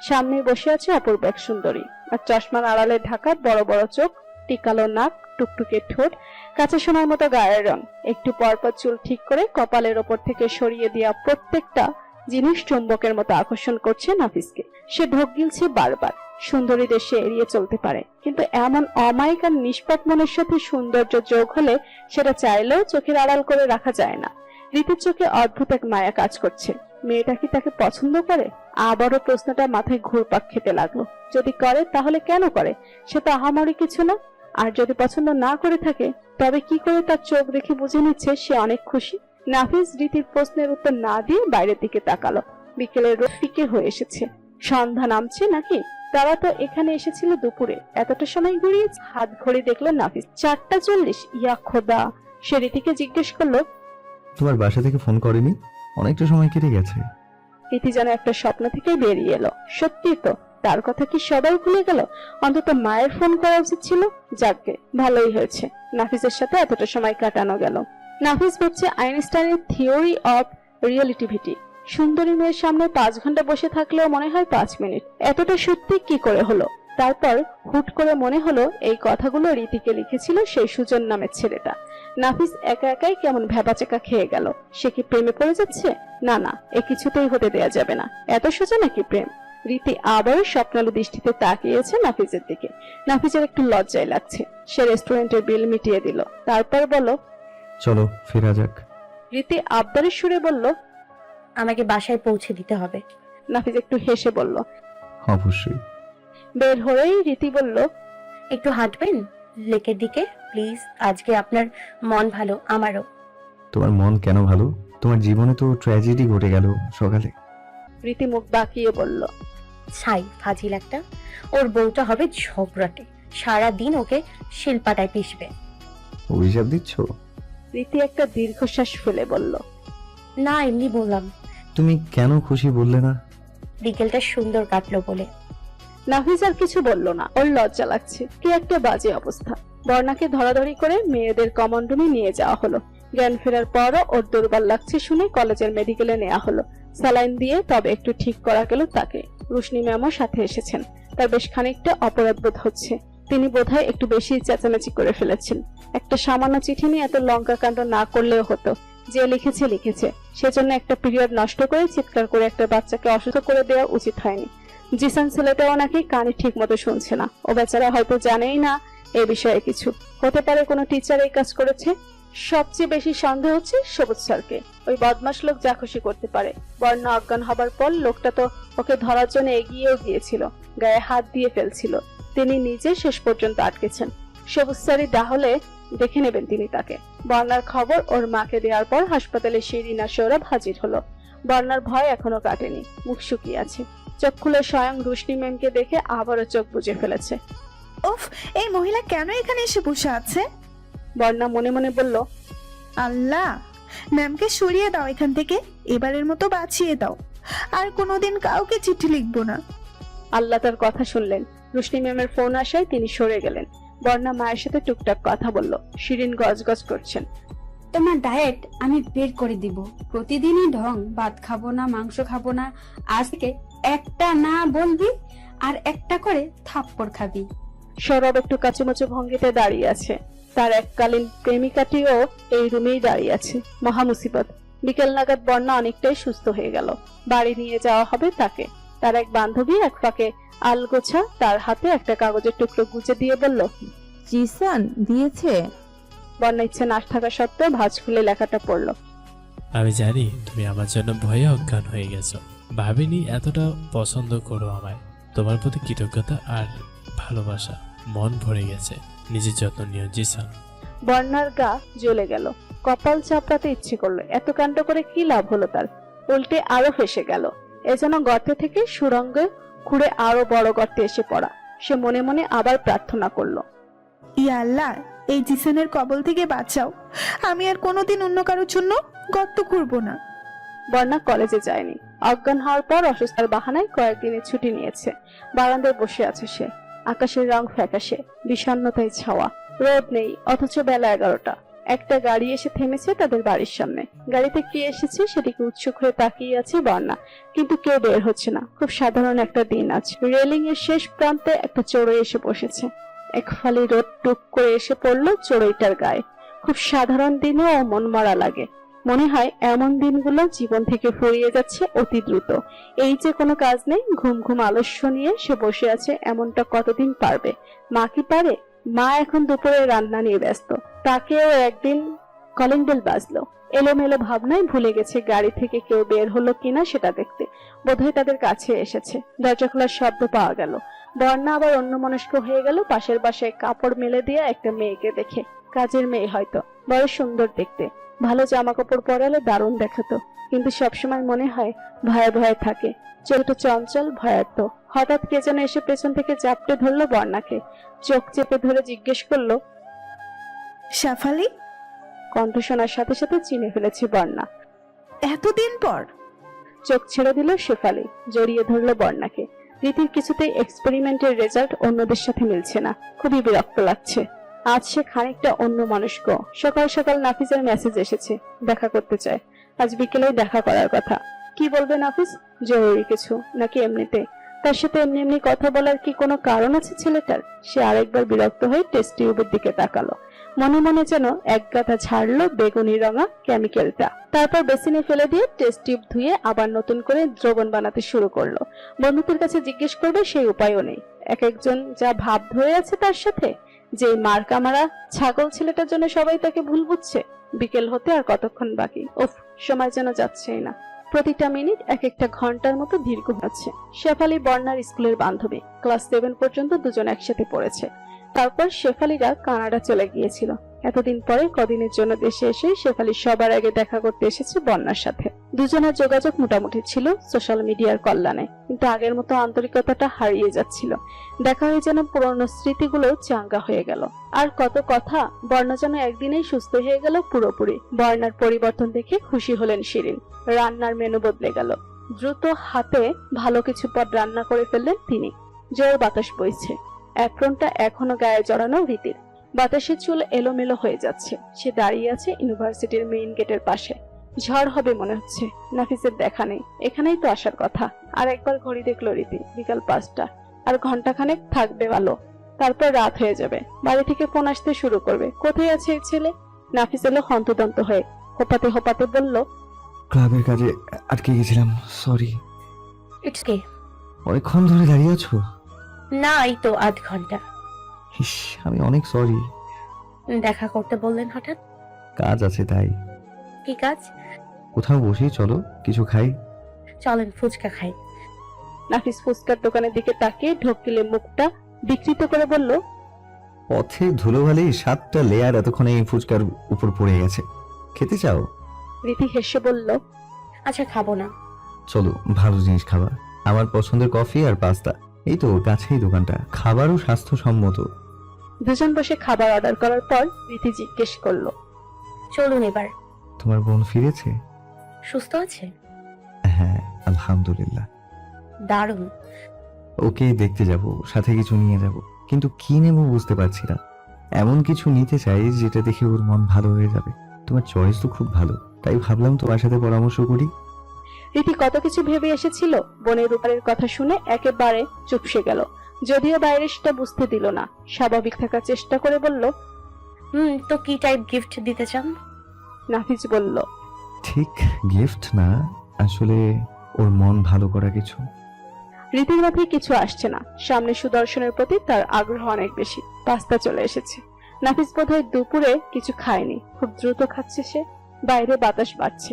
Speaker 3: সামনে বসে আছে অপূর্ব এক সুন্দরী, আর চশমার আড়ালে ঢাকা বড় বড় চোখ, টিকালো নাক, টুকটুকে ঠোঁট, কাঁচা সোনার মতো গায়ের রং। একটু পরপর চুল ঠিক করে কপালের ওপর থেকে সরিয়ে দেওয়া প্রত্যেকটা জিনিস চুম্বকের মতো আকর্ষণ করছে নাফিসকে। সে ঢোক গিলছে বারবার। সুন্দরীদের সে এড়িয়ে চলতে পারে, কিন্তু এমন অমায়িক আর নিষ্পাপ মনের সাথে সৌন্দর্য যোগ হলে সেটা চাইলেও চোখের আড়াল করে রাখা যায় না। রীতির চোখে অদ্ভুত এক মায়া কাজ করছে। মেয়েটা কি তাকে পছন্দ করে? আবারও প্রশ্নটা মাথায় ঘুরপাক খেতে লাগলো। যদি করে তাহলে কেন করে? সে তো আহামরি কিছু না। আর যদি পছন্দ না করে থাকে, তবে কি করে তার চোখ দেখে বুঝে নিচ্ছে সে অনেক খুশি? নাফিস রীতির প্রশ্নের উত্তর না দিয়ে বাইরের দিকে তাকালো। বিকেলের রোদ ফিকে হয়ে এসেছে। সন্ধ্যা নামছে নাকি? তারা তো এখানে এসেছিল দুপুরে। এতটা সময় ঘুরিয়েছে। হাত ঘড়ি দেখলো নাফিস, 4:40। ইয়া খোদা! সে রীতিকে জিজ্ঞেস করলো,
Speaker 1: তোমার বাসা থেকে ফোন করেনি? অনেকটা সময় কেটে গেছে।
Speaker 3: রীতি যেন একটা স্বপ্ন থেকে বেরিয়ে এলো। সত্যি তো, তার কথা কি সবাই ভুলে গেল? অন্তত মায়ের ফোন করা উচিত ছিল। যাকগে, ভালোই হয়েছে নাফিসের সাথে এতটা সময় কাটানো গেল। নাফিস ভাবছে আইনস্টাইনের থিওরি অফ রিলেটিভিটি। সুন্দরী মেয়ের সামনে 5 ঘন্টা বসে থাকলেও মনে হয় 5 মিনিট। এতটা সত্যি কি করে হলো? তারপর হুট করে মনে হলো এই কথাগুলো রীতিকে লিখেছিল সেই সুজন নামের ছেলেটা। নাফিস একা একাই কেমন ভ্যাবাচেকা খেয়ে গেল। সে কি প্রেমে পড়ে যাচ্ছে? না না, এ কিছুতেই হতে দেয়া যাবে না। এত সোজা নাকি প্রেম? রীতি আবারও স্বপ্নালু দৃষ্টিতে তাকিয়েছে নাফিসের দিকে। নাফিসের একটু লজ্জায় লাগছে। সে রেস্টুরেন্টের বিল মিটিয়ে দিল। তারপর বলল,
Speaker 1: চলো ফেরা যাক।
Speaker 3: রীতি আবদারের সুরে বলল,
Speaker 5: আমাকে বাসায় পৌঁছে দিতে হবে।
Speaker 3: নাফিস একটু হেসে বলল।
Speaker 1: অবশ্যই।
Speaker 3: বের হয়েই রীতি বলল,
Speaker 5: একটু হাঁটবেন লেকের দিকে প্লিজ? আজকে আপনার মন ভালো, আমারও।
Speaker 1: তোমার মন কেন ভালো? তোমার জীবনে তো ট্র্যাজেডি ঘটে গেল সকালে।
Speaker 3: রীতি মুখ বাঁকিয়ে বলল,
Speaker 5: ছাই ফাজিল একটা। ওর বউটা হবে ঝগড়াটে, সারাদিন ওকে শিলপাটায় পিষবে।
Speaker 1: অভিশাপ দিচ্ছ?
Speaker 3: রীতি একটা দীর্ঘশ্বাস ফেলে বলল,
Speaker 5: না, এমনি বললাম।
Speaker 1: তুমি কেন খুশি বললে না?
Speaker 5: বিকেলটা সুন্দর কাটলো বলে।
Speaker 3: নাফিস আর কিছু বলল না। ওর লজ্জা লাগছে। কি একটা বাজে অবস্থা। বর্ণাকে ধরাধরি করে মেয়েদের কমন রুমে নিয়ে যাওয়া হলো। জ্ঞান ফেরার পরও ওর দুর্বল লাগছে শুনে কলেজের মেডিকেলে নেওয়া হলো। স্যালাইন দিয়ে তবে একটু ঠিক করা গেল তাকে। রুশনি ম্যামও সাথে এসেছেন। তার বেশ খানিকটা অপরাধ বোধ হচ্ছে। তিনি বোধহয় একটু বেশি চেঁচামেচি করে ফেলেছেন। একটা সামান্য চিঠি নিয়ে এত লঙ্কা কাণ্ড না করলেও হতো। যে লিখেছে লিখেছে, সেজন্য একটা পিরিয়ড নষ্ট করে চিৎকার করে একটা বাচ্চাকে অসুস্থ করে দেওয়া উচিত হয়নি। জিসান ছেলেটাও নাকি কানে ঠিক মতো শুনছে না। ও বেচারা হয়তো জানেই না এ বিষয়ে কিছু। হতে পারে কোনো টিচার এই কাজ করেছে। সবচেয়ে বেশি সন্দেহ হচ্ছে সবুজ স্যারকে। ওই বদমাশ লোক যা খুশি করতে পারে। বর্ণা অজ্ঞান হবার পর লোকটা তো ওকে ধরার জন্য এগিয়েও গিয়েছিল, গায়ে হাত দিয়ে ফেলছিল। তিনি নিজে শেষ পর্যন্ত আটকেছেন। সবুজ স্যারই তাহলে দেখে নেবেন তিনি তাকে। বর্ণার খবর ওর মাকে দেওয়ার পর হাসপাতালে শিরিনা সৌরভ হাজির হলো। বর্ণার ভয় এখনো কাটেনি, মুখ শুকিয়ে আছে। চোখ খুলে স্বয়ং রুশনি ম্যামকে দেখে আবারও চোখ বুজে ফেলেছে।
Speaker 10: উফ, এই মহিলা কেন এখানে এসে বসে আছে?
Speaker 3: বর্ণা মনে মনে বলল,
Speaker 10: আল্লাহ, ম্যামকে সরিয়ে দাও এখান থেকে। এবারের মতো বাঁচিয়ে দাও। আর কোনোদিন কাউকে চিঠি লিখবো না।
Speaker 3: আল্লাহ তার কথা শুনলেন। রুশনি ম্যামের ফোন আসায় তিনি সরে গেলেন। বর্ণা মায়ের সাথে টুকটাক কথা বলল। শিরিন গজগজ করছেন।
Speaker 2: তোমার ডায়েট আমি বের করে দিব। প্রতিদিনই ঢং, ভাত খাবো না, মাংস খাবো না। আজকে একটা না বলবি আর একটা করে থাপ্পড় খাবি।
Speaker 3: সৌরভ একটু কাচুমাচু ভঙ্গিতে দাঁড়িয়ে আছে। তার এককালীন প্রেমিকাটিও এই রুমেই দাঁড়িয়ে আছে। মহা মুসিবত। বিকেল নাগাদ বন্যা অনেকটাই সুস্থ হয়ে গেল। বাড়ি নিয়ে যাওয়া হবে তাকে। তার এক বান্ধবী এক ফাঁকে আলগোছা তার হাতে একটা কাগজের টুকরো গুজে দিয়ে বলল,
Speaker 8: জিসান দিয়েছে।
Speaker 3: বন্যা ইচ্ছে না থাকা সত্ত্বেও ভাঁজ খুলে লেখাটা পড়ল।
Speaker 9: আমি জানি তুমি আমার জন্য ভয়ে অজ্ঞান হয়ে গেছো। ভাবিনি এতটা পছন্দ করো আমায়। তোমার প্রতি কৃতজ্ঞতা আর ভালোবাসা। মন ভরে গেছে। নিজের যত্ন নিও জিসান।
Speaker 3: বন্যার গা জ্বলে গেল। কপাল চাপড়াতে ইচ্ছে করলো। এত কাণ্ড করে কি লাভ হলো তার? উল্টে আরো ফেসে গেল। এজন্য গর্তে থেকে সুড়ঙ্গে খুঁড়ে আরো বড় গর্তে এসে পড়া। সে মনে মনে আবার প্রার্থনা করলো,
Speaker 10: ইয়া আল্লাহ, এই জিসানের কবল থেকে বাঁচাও। আমি আর কোনোদিন অন্য কারোর জন্য গর্ত খুঁড়বো না।
Speaker 3: বন্যা কলেজে যায়নি। অজ্ঞান হওয়ার পর অসুস্থতার বাহানায় কয়েকদিনের ছুটি নিয়েছে। বারান্দায় বসে আছে সে। আকাশের রং ফ্যাকাশে, বিষণ্ণতায় ছাওয়া। রোদ নেই, অথচ বেলা 11টা। একটা গাড়ি এসে থেমেছে তাদের বাড়ির সামনে। গাড়িতে কে এসেছে সেদিকে উৎসুক হয়ে তাকিয়ে আছে বন্যা, কিন্তু কেউ বের হচ্ছে না। খুব সাধারণ একটা দিন আজ। রেলিং এর শেষ প্রান্তে একটা চড়ুই এসে বসেছে। এক ফালি রোদ টুক করে এসে পড়লো চড়ুইটার গায়ে। খুব সাধারণ দিনেও মন মরা লাগে। মনে হয় এমন দিনগুলো জীবন থেকে ফুরিয়ে যাচ্ছে অতি দ্রুত। এই যে কোনো কাজ নেই, ঘুম ঘুম আলস্য নিয়ে সে বসে আছে, এমনটা কতদিন পারবে? মা কি পারে? মা এখন দুপুরে রান্না নিয়ে ব্যস্ত। তাকেও একদিন কলিং বেল বাজলো। এলোমেলো ভাবনায় ভুলে গেছে গাড়ি থেকে কেউ বের হলো কিনা সেটা দেখতে। বোধহয় তাদের কাছে এসেছে। দরজা খোলার শব্দ পাওয়া গেল। বন্যা আবার অন্যমনস্ক হয়ে গেল পাশের বাসায় কাপড় মেলে দিয়ে একটা মেয়েকে দেখে। কাজের মেয়ে হয়তো, বড় সুন্দর দেখতে। ভালো জামা কাপড় পরালে দারুণ দেখাতো, কিন্তু সবসময় মনে হয় ভয়ে ভয়ে থাকে। চোখটা চঞ্চল, ভয়ার্থ। হঠাৎ কে যেন এসে পেছন থেকে জাপটে ধরলো বন্যাকে। চোখ চেপে ধরে জিজ্ঞেস করলো,
Speaker 10: শেফালি?
Speaker 3: কণ্ঠ শোনার সাথে সাথে চিনে ফেলেছে বন্যা।
Speaker 10: এতদিন পর?
Speaker 3: চোখ ছেড়ে দিল শেফালি। জড়িয়ে ধরলো বন্যাকে। রীতির কিছুতেই এক্সপেরিমেন্টের রেজাল্ট অন্যদের সাথে মিলছে না। খুবই বিরক্ত লাগছে। আজ সে খানিকটা অন্য মানুষকে। সকাল সকাল নাফিসের মেসেজ এসেছে, দেখা করতে চায়। আজ বিকেলেই দেখা করার কথা। কি বলবে নাফিস? জরুরি কিছু নাকি এমনিতে? তার সাথে এমনি এমনি কথা বলার কি কোনো কারণ আছে ছেলেটার? সে আরেকবার বিরক্ত হয়ে টেস্ট টিউবের দিকে তাকালো। মনে মনে যেন এক গাঁথা ঝাড়লো বেগুনি রঙা কেমিক্যালটা। তারপর বেসিনে ফেলে দিয়ে টেস্ট টিউব ধুয়ে আবার নতুন করে দ্রবণ বানাতে শুরু করলো। বন্ধুদের কাছে জিজ্ঞেস করবে সেই উপায়ও নেই। এক একজন যা ভাব ধরে আছে তার সাথে। যে মার্কা মারা ছাগল ছেলেটার জন্য সবাই তাকে ভুল বুঝছে। বিকেল হতে আর কতক্ষণ বাকি। উফ, সময় যেন যাচ্ছেই না। প্রতিটা মিনিট এক একটা ঘন্টার মতো দীর্ঘ হচ্ছে। শেফালি বন্যার স্কুলের বান্ধবী। ক্লাস 7 পর্যন্ত দুজন একসাথে পড়েছে। তারপর শেফালিরা কানাডা চলে গিয়েছিল। এতদিন পরে কদিনের জন্য দেশে এসে শেফালি সবার আগে দেখা করতে এসেছে বন্যার সাথে। দুজনের যোগাযোগ মোটামুটি ছিল সোশ্যাল মিডিয়ার কল্যাণে, কিন্তু আগের মতো আন্তরিকতাটা হারিয়ে যাচ্ছিল। দেখা হয়ে যেন পুরনো স্মৃতিগুলো চাঙ্গা হয়ে গেল। আর কত কথা। বর্ণা যেন একদিনেই সুস্থ হয়ে গেল পুরোপুরি। বর্ণার পরিবর্তন দেখে খুশি হলেন শিরিন। রান্নার মেনু বদলে গেল। দ্রুত হাতে ভালো কিছু পদ রান্না করে ফেললেন তিনি। জোর বাতাস বইছে। অ্যাপ্রনটা এখনো গায়ে জড়ানো রীতির। বাতাসে চুল এলোমেলো হয়ে যাচ্ছে। সে দাঁড়িয়ে আছে ইউনিভার্সিটির মেইন গেটের পাশে। ঝড় হবে মনে হচ্ছে। নাফিসের দেখা নেই। এখানেই তো আসার কথা। আর একবার ঘড়ি দেখলো রীতি। বিকাল 5টা। আর ঘন্টাখানেক থাকবে ভালো, তারপর রাত হয়ে যাবে। বাড়ি থেকে ফোন আসতে শুরু করবে। কোথায় আছে এই ছেলে? নাফিস এলো হন্তদন্ত হয়ে। হোপাতে হোপাতে বলল,
Speaker 1: ক্লাবের কাজে আটকে গেছিলাম, সরি।
Speaker 5: ইটস কে।
Speaker 1: অনেকক্ষণ ধরে দাঁড়িয়ে আছো?
Speaker 5: না, এই তো আধ ঘন্টা।
Speaker 1: ইস, আমি অনেক সরি।
Speaker 5: দেখা করতে বললেন হঠাৎ?
Speaker 1: কাজ আছে তাই।
Speaker 5: কি কাজ?
Speaker 1: কোথাও বসি, চলো কিছু খাই।
Speaker 5: চলেন ফুচকা খাই।
Speaker 3: নাফিস ফুচকার দোকানের দিকে তাকিয়ে ঢোকিলে মুখটা বিকৃত করে বলল,
Speaker 1: পথে ধুলোবালি 7টা লেয়ার এতক্ষণে এই ফুচকার উপর পড়ে গেছে। খেতে চাও?
Speaker 3: রীতি হেসে বলল,
Speaker 5: আচ্ছা, খাবো না।
Speaker 1: চলো, ভালো জিনিস খাবার। আমার পছন্দের কফি আর পাস্তা। এই তো কাছেই দোকানটা। খাবারও স্বাস্থ্যসম্মত।
Speaker 3: দুজন বসে খাবার অর্ডার করার পর রীতি জিজ্ঞেস করলো,
Speaker 5: চলুন এবার।
Speaker 1: তোমার বোন ফিরেছে?
Speaker 5: সুস্থ আছে?
Speaker 1: হ্যাঁ, আলহামদুলিল্লাহ।
Speaker 5: দারুণ।
Speaker 1: ওকে দেখতে যাব, সাথে কিছু নিয়ে যাব, কিন্তু কি নেব বুঝতে পারছি না। এমন কিছু নিতে চাই যেটা দেখে ওর মন ভালো হয়ে যাবে। তোমার চয়েস তো খুব ভালো, তাই ভাবলাম তোমার সাথে পরামর্শ করি।
Speaker 3: রীতি কত কিছু ভেবে এসেছিল, বোনের রূপারের কথা শুনে একেবারে চুপসে গেল। যদিও বাইরে সেটা বুঝতে দিল না, স্বাভাবিক থাকার চেষ্টা করে বলল।
Speaker 5: তো কি টাইপ গিফট দিতে চান?
Speaker 3: নাফিস বলল।
Speaker 1: ঠিক গিফট না, আসলে ওর মন ভালো করা কিছু।
Speaker 3: রীতির মাথায় কিছু আসছে না। সামনে সুদর্শনের প্রতি তার আগ্রহ অনেক বেশি। পাস্তা চলে এসেছে। নাফিস বোধহয় দুপুরে কিছু খায়নি, খুব দ্রুত খাচ্ছে সে। বাইরে বাতাস বাড়ছে,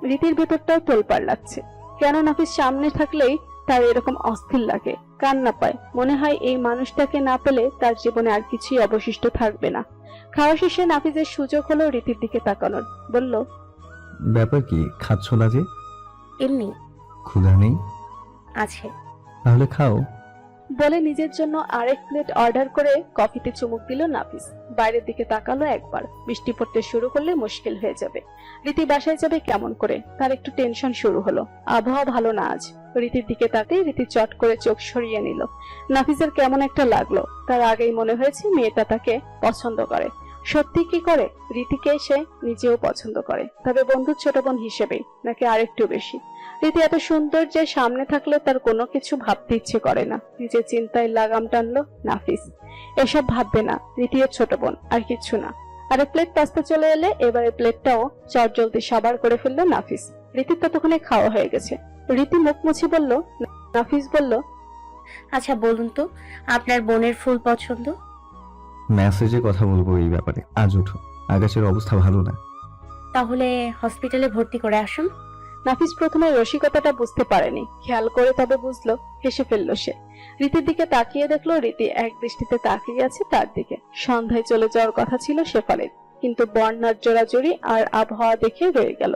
Speaker 3: রীতির ভেতরটাও তোলপাড় লাগছে। কেন নাফিস সামনে থাকলেই তার এরকম অস্থির লাগে, কান্না পায়। মনে হয় এই মানুষটাকে না পেলে তার জীবনে আর কিছুই অবশিষ্ট থাকবে না। খাওয়া শেষে নাফিসের সুযোগ হলো রীতির দিকে তাকানোর। বলল,
Speaker 1: ব্যাপার কি, খাচ্ছ না যে?
Speaker 5: এমনি
Speaker 1: ক্ষুধা নেই?
Speaker 5: আছে।
Speaker 1: তাহলে খাও।
Speaker 3: বলে নিজের জন্য আরেক প্লেট অর্ডার করে কফিতে চুমুক দিল নাফিস। বাইরের দিকে তাকালো একবার। বৃষ্টি পড়তে শুরু করলে মুশকিল হয়ে যাবে। রীতি বাসায় যাবে কেমন করে, তার একটু টেনশন শুরু হলো। আবহাওয়া ভালো না আজ। রীতির দিকে তাকাতেই রীতি চট করে চোখ সরিয়ে নিল। নাফিসের কেমন একটা লাগলো। তার আগেই মনে হয়েছে মেয়েটা তাকে পছন্দ করে। সত্যি কি করে? রীতিকে সে নিজেও পছন্দ করে, তবে বন্ধুর ছোট বোন হিসেবে নাকি আরেকটু বেশি। রীতি এত সুন্দর যে সামনে থাকলে তার কোনো কিছু ভাবতে ইচ্ছে করে না। নিজের চিন্তায় লাগাম টানলো নাফিস। এসব ভাববে না, রীতি এর ছোট বোন, আর কিছু না। আরেক প্লেট পাস্তা চলে এলে এবারে প্লেটটাও চটজলদি সাবার করে ফেললো নাফিস। রীতির ততক্ষণে খাওয়া হয়ে গেছে। রীতি মুখ মুছে বলল। নাফিস বলল,
Speaker 5: আচ্ছা বলুন তো, আপনার বোনের ফুল পছন্দ?
Speaker 1: মেসেজে কথা বলবো এই ব্যাপারে। আজ উঠো, আকাশের অবস্থা ভালো না।
Speaker 5: তাহলে হসপিটালে ভর্তি করে আসুন।
Speaker 3: নাফিস প্রথমে রসিকতাটা বুঝতে পারেনি, খেয়াল করে তবে বুঝলো। হেসে ফেললো সে। রীতির দিকে তাকিয়ে দেখলো রীতি এক দৃষ্টিতে তাকিয়ে আছে তার দিকে। সন্ধ্যায় চলে যাওয়ার কথা ছিল শেফালির, কিন্তু বন্যার জোড়াজুড়ি আর আবহাওয়া দেখে রয়ে গেল।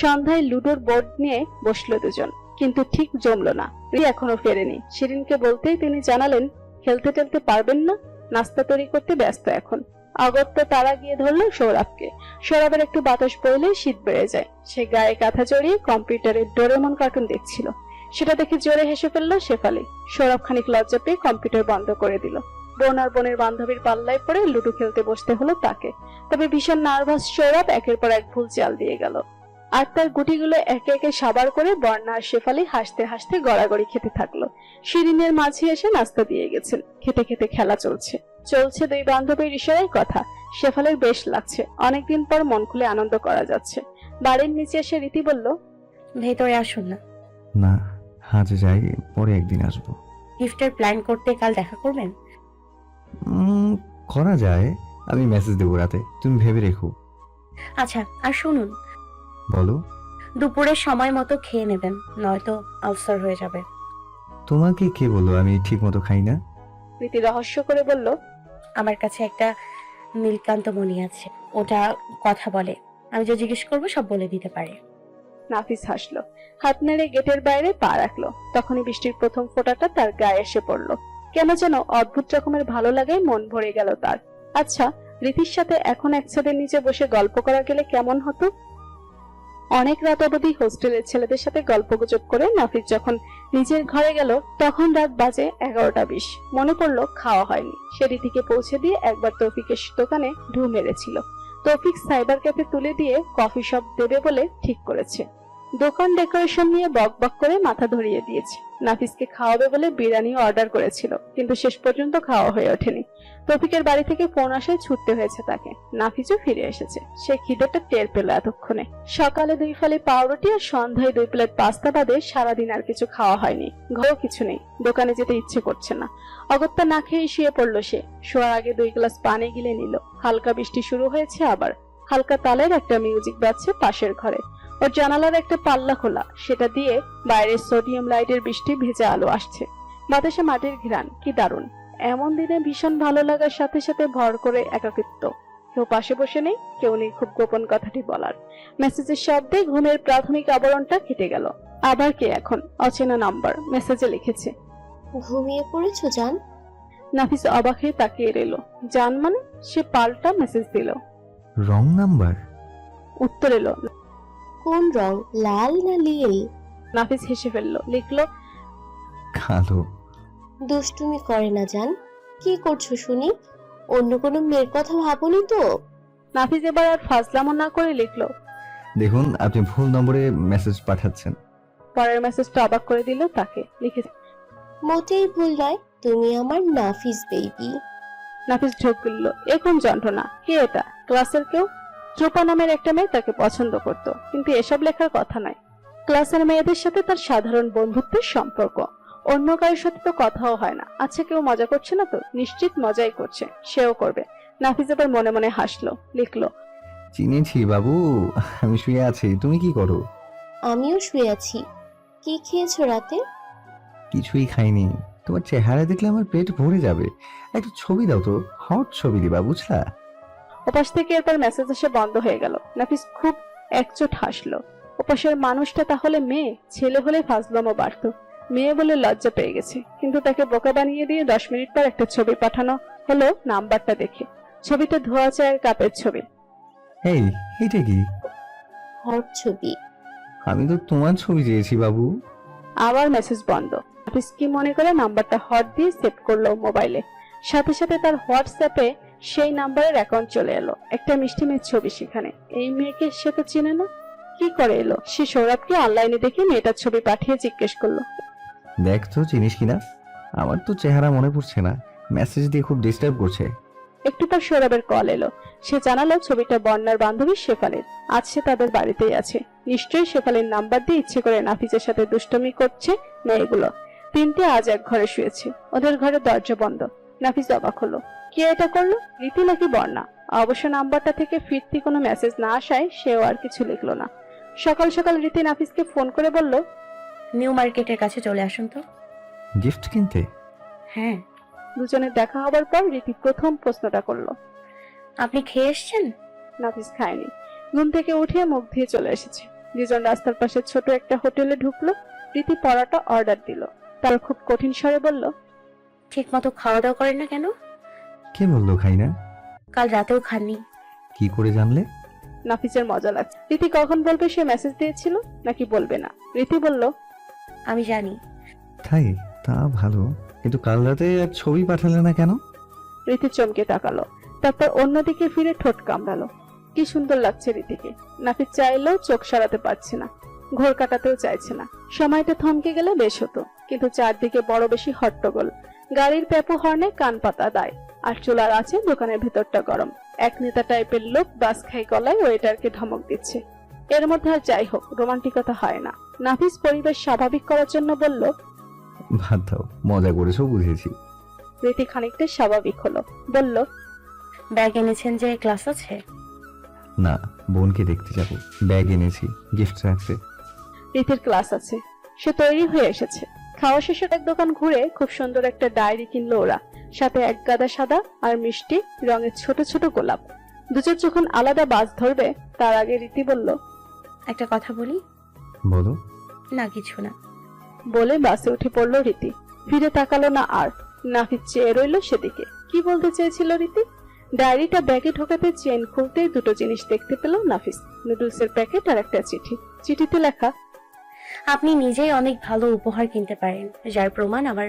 Speaker 3: সন্ধ্যায় লুডোর বোর্ড নিয়ে বসলো দুজন, কিন্তু ঠিক জমলো না। রীতি এখনো ফেরেনি। শিরিনকে বলতেই তিনি জানালেন খেলতে টেলতে পারবেন না, নাস্তা তৈরি করতে ব্যস্ত এখন। অগত্যা তারা গিয়ে ধরলো সৌরভকে। সৌরভের একটু বাতাস বইলে শীত বেড়ে যায়। সে গায়ে কাঁথা জড়িয়ে কম্পিউটারে ডোরেমন কার্টুন দেখছিল। সেটা দেখে জোরে হেসে ফেললো শেফালি। সৌরভ খানিক লজ্জা পেয়ে কম্পিউটার বন্ধ করে দিল। বোন আর বোনের বান্ধবীর পাল্লায় পড়ে লুডো খেলতে বসতে হলো তাকে। তবে ভীষণ নার্ভাস সৌরভ একের পর এক ভুল চাল দিয়ে গেল। আর তার গুটিগুলো একে একে সাবার করে বর্ণা আর শেফালি হাসতে হাসতে গড়াগড়ি খেতে থাকলো। শিরিনের মাঝে এসে নাস্তা দিয়ে গেছেন। খেতে খেতে খেলা চলছে দুই বান্ধবীর ইশারায় কথা। শেফালির বেশ লাগছে, অনেকদিন পর মন খুলে আনন্দ করা যাচ্ছে। বাড়ির নিচে এসে রীতি বলল,
Speaker 5: ভেতরে আসুন না।
Speaker 1: না, আজ যাই, পরে একদিন আসবো।
Speaker 5: গিফটের প্ল্যান করতে কাল দেখা করবেন?
Speaker 1: করা যায়, আমি মেসেজ দেবো রাতে, তুমি ভেবে রেখো।
Speaker 5: আচ্ছা, আর শুনুন,
Speaker 1: বলো।
Speaker 5: দুপুরের সময় মতো খেয়ে নেবেন, নয়তো আলসার হয়ে যাবে।
Speaker 1: তোমাকে কে বললো আমি ঠিক মতো খাই না?
Speaker 3: রীতি রহস্য করে বলল,
Speaker 5: আমার কাছে একটা নীলকান্ত মণি আছে, ওটা কথা বলে। আমি যে জিজ্ঞেস করবো সব বলে দিতে পারে।
Speaker 3: নাফিস হাসলো। হাত নেড়ে গেটের বাইরে পা রাখলো। তখনই বৃষ্টির প্রথম ফোঁটাটা তার গায়ে এসে পড়লো। কেন যেন অদ্ভুত রকমের ভালো লাগায় মন ভরে গেল তার। আচ্ছা, রীতির সাথে এখন এক ছাদের নিচে বসে গল্প করা গেলে কেমন হতো? অনেক রাত অবধি হোস্টেলের ছেলেদের সাথে গল্পগুজব করে নাফিস যখন নিজের ঘরে গেল তখন রাত বাজে 11:20। মনে পড়লো খাওয়া হয়নি। সে রীতিকে পৌঁছে দিয়ে একবার তৌফিকের দোকানে ঢু মেরেছিল। তৌফিক সাইবার ক্যাফে তুলে দিয়ে কফি শপ দেবে বলে ঠিক করেছে। দোকান ডেকোরেশন নিয়ে বকবক করে মাথা ধরিয়ে দিয়েছে। নাফিসকে খাওয়াবে বলে বিরিয়ানিও অর্ডার করেছিল, কিন্তু শেষ পর্যন্ত খাওয়া হয়ে ওঠেনি। তৌফিকের বাড়ি থেকে ফোন আসায় ছুটতে হয়েছে তাকে। নাফিসও ফিরে এসেছে। সে খিদেটা টের পেল এতক্ষণে। সকালে 2 ফালি পাউরুটি আর সন্ধ্যায় 2 প্লেট পাস্তা বাদে সারাদিন আর কিছু খাওয়া হয়নি। ঘরেও কিছু নেই, দোকানে যেতে ইচ্ছে করছে না। অগত্যা না খেয়ে শুয়ে পড়লো সে। শোয়ার আগে 2 গ্লাস পানি গিলে নিল। হালকা বৃষ্টি শুরু হয়েছে আবার। হালকা তালের একটা মিউজিক বাজছে পাশের ঘরে। ওর জানালার একটা পাল্লা খোলা, সেটা দিয়ে বাইরের সোডিয়াম লাইটের বৃষ্টি ভেজা আলো আসছে। বাতাসে মাটির ঘ্রাণ, কি দারুণ। এমন দিনে ভীষণ ভালো লাগার সাথে সাথে ভর করে একাকিত্ব। কেউ পাশে বসে নেই, কেউ নেই খুব গোপন কথাটি বলার। মেসেজের শব্দে ঘুমের প্রাথমিক আবরণটা কেটে গেল। আবার কে এখন? অচেনা নাম্বার। মেসেজে লিখেছে,
Speaker 5: ঘুমিয়ে পড়েছো জান?
Speaker 3: নাফিস অবাক হয়ে তাকিয়ে রইল। জান মানে? সে পাল্টা মেসেজ দিল।
Speaker 1: Wrong number.
Speaker 3: উত্তর এলো,
Speaker 5: কোন রং, লাল না নীল?
Speaker 3: নাফিস হেসে ফেললো। লিখলো,
Speaker 1: কালো।
Speaker 5: দুষ্টুমি করে না জান। কি করছো শুনি? অন্য কোনো মেয়ের কথা ভাবনি তো?
Speaker 3: নাফিস এবার আর ফাজলামো না করে লিখলো।
Speaker 1: দেখুন আপনি ভুল নম্বরে মেসেজ পাঠাচ্ছেন।
Speaker 3: পরের মেসেজটা অবাক করে দিল তাকে। লিখেছে,
Speaker 5: মোটেই ভুল নয়, তুমি আমার নাফিস বেবি।
Speaker 3: নাফিস ঢোক গেল, এ কোন যন্ত্রণা, কে এটা? ক্লাসের কেউ? ত্রোপা নামের একটা মেয়ে তাকে পছন্দ করত, কিন্তু এসব লেখার কথা নয়। ক্লাসের মেয়েদের সাথে তার সাধারণ বন্ধুত্বের সম্পর্ক, অন্য কারোর সাথে তো কথাও হয় না। আচ্ছা, কেউ মজা করছে না তো? নিশ্চিত মজাই করছে, সেও করবে। নাফিস এবার মনে মনে হাসলো, লিখলো,
Speaker 1: চিনেছি বাবু, আমি শুয়ে আছি, তুমি কি করো?
Speaker 5: আমিও শুয়ে আছি। কি খেয়েছো রাতে?
Speaker 1: কিছুই খাইনি, তোমার চেহারা দেখলে আমার পেট ভরে যাবে। একটু ছবি দাও তো, হট ছবি দিবা, বুঝলা?
Speaker 3: ওপাশ থেকে এরপর মেসেজ এসে বন্ধ হয়ে গেল। নাফিস খুব একচোট হাসলো। ওপাশের মানুষটা তাহলে মেয়ে, ছেলে হলে ফাজলামো বাড়ত। মেয়ে বলে লজ্জা পেয়ে গেছে, কিন্তু তাকে বোকা বানিয়ে দিয়ে 10 মিনিট পর একটা ছবি পাঠানো হলো নাম্বারটা দেখে। ছবিটা ধোয়া চায়ের কাপের ছবি।
Speaker 1: এই, এইটা কি?
Speaker 5: হট ছবি।
Speaker 1: আমি তো তোমার ছবি চেয়েছি বাবু।
Speaker 3: আবার মেসেজ বন্ধ। নাফিস কি মনে করে নাম্বারটা হট দিয়ে সেভ করলো মোবাইলে। সাথে সাথে তার হোয়াটসঅ্যাপে সেই নাম্বারের অ্যাকাউন্ট চলে এলো। একটা মিষ্টি মেয়ের ছবি সেখানে। এই মেয়েকে সে তো চিনে না, কি করে এলো? সে সৌরভকে অনলাইনে দেখে মেয়েটার ছবি পাঠিয়ে জিজ্ঞেস করলো,
Speaker 1: দেখ তো চিনিস কিনা। আমার তো চেহারা মনে পড়ছে না, মেসেজ দিয়ে খুব ডিস্টার্ব করছে।
Speaker 3: একটু পর সৌরভের কল এলো। সে জানালো ছবিটা বন্যার বান্ধবী শেফালির। আজ সে তাদের বাড়িতেই আছে। নিশ্চয়ই শেফালির নাম্বার দিয়ে ইচ্ছে করে নাফিসের সাথে দুষ্টুমি করছে মেয়েগুলো। তিনটে আজ এক ঘরে শুয়েছে, ওদের ঘরে দরজা বন্ধ। নাফিস অবাক হলো, কে এটা করলো? রীতি নাকি বন্যা? অবশ্য নাম্বারটা থেকে ফিরতি কোনো মেসেজ না আসায় সেও আর কিছু লিখলো না। সকাল সকাল রীতি নাফিসকে ফোন করে বলল,
Speaker 5: নিউ মার্কেটের কাছে চলে আসুন তো।
Speaker 1: গিফট কিনতে?
Speaker 5: হ্যাঁ।
Speaker 3: দুজনের দেখা হবার পর রীতি প্রথম প্রশ্নটা করলো,
Speaker 5: আপনি খেয়ে এসছেন?
Speaker 3: নাফিস খায়নি। ঘুম থেকে উঠে মুখ ধুয়ে চলে এসেছে। দুজন রাস্তার পাশে ছোট একটা হোটেলে ঢুকলো। রীতি পরাটা অর্ডার দিল। তার খুব কঠিন স্বরে বলল,
Speaker 5: ঠিক মতো খাওয়া দাওয়া করেন না কেন?
Speaker 1: কে বললো খাই না?
Speaker 5: কাল রাতেও খাননি।
Speaker 1: কি করে জানলে?
Speaker 3: নাফিসের মজা লাগছে। রীতি কখন বলবে সে মেসেজ দিয়েছিল নাকি বলবে না। রীতি বলল,
Speaker 5: আমি জানি।
Speaker 1: তাই? তা ভালো, কিন্তু কাল রাতে এক ছবি পাঠালে না কেন?
Speaker 3: রীতি চমকে তাকালো, তারপর অন্যদিকে ফিরে ঠোঁট কামড়ালো। কি সুন্দর লাগছে রীতিকে। নাফিস চাইলেও চোখ সরাতে পারছে না, ঘোর কাটাতেও চাইছে না। সময়টা থমকে গেলে বেশ হতো, কিন্তু চারদিকে বড় বেশি হট্টগোল। গাড়ির পেপু হর্নে কান পাতা দায়, আর চুলার আছে দোকানের ভেতরটা গরম। এক নেতা টাইপের লোক বাস খাই গলায় ওয়েটারকে ধমক দিচ্ছে। এর মধ্যে আর যাই হোক, রোমান্টিকতা হয় না। নাফিস পরিবেশ স্বাভাবিক করার জন্য বলল,
Speaker 1: ভাত দাও, মজা করেছো বুঝেছি।
Speaker 3: রীতি খানিকটা স্বাভাবিক হলো, বলল,
Speaker 5: ব্যাগ এনেছেন যে, ক্লাস আছে?
Speaker 1: না, বোনকে দেখতে যাব, ব্যাগ এনেছি গিফট রাখতে।
Speaker 3: রীতির ক্লাস আছে, সে তৈরি হয়ে এসেছে। খাওয়া শেষে এক দোকান ঘুরে খুব সুন্দর একটা ডায়েরি কিনলো ওরা, সাথে এক গাদা সাদা আর মিষ্টি রঙের ছোট ছোট গোলাপ। দুজন যখন আলাদা বাস ধরবে তার আগে রীতি বলল,
Speaker 5: একটা কথা বলি?
Speaker 1: বলো।
Speaker 5: না, কিছু না।
Speaker 3: বলে বাসে উঠে পড়লো রীতি। ফিরে তাকালো না আর। নাফিস চেয়ে রইল সেদিকে। কি বলতে চেয়েছিল রীতি? ডায়েরিটা ব্যাগে ঢোকাতে চেন খুলতেই দুটো জিনিস দেখতে পেল নাফিস, নুডলসের প্যাকেট আর একটা চিঠি। চিঠিতে লেখা,
Speaker 5: আপনি নিজেই অনেক ভালো উপহার কিনতে পারেন, যার প্রমাণ আমার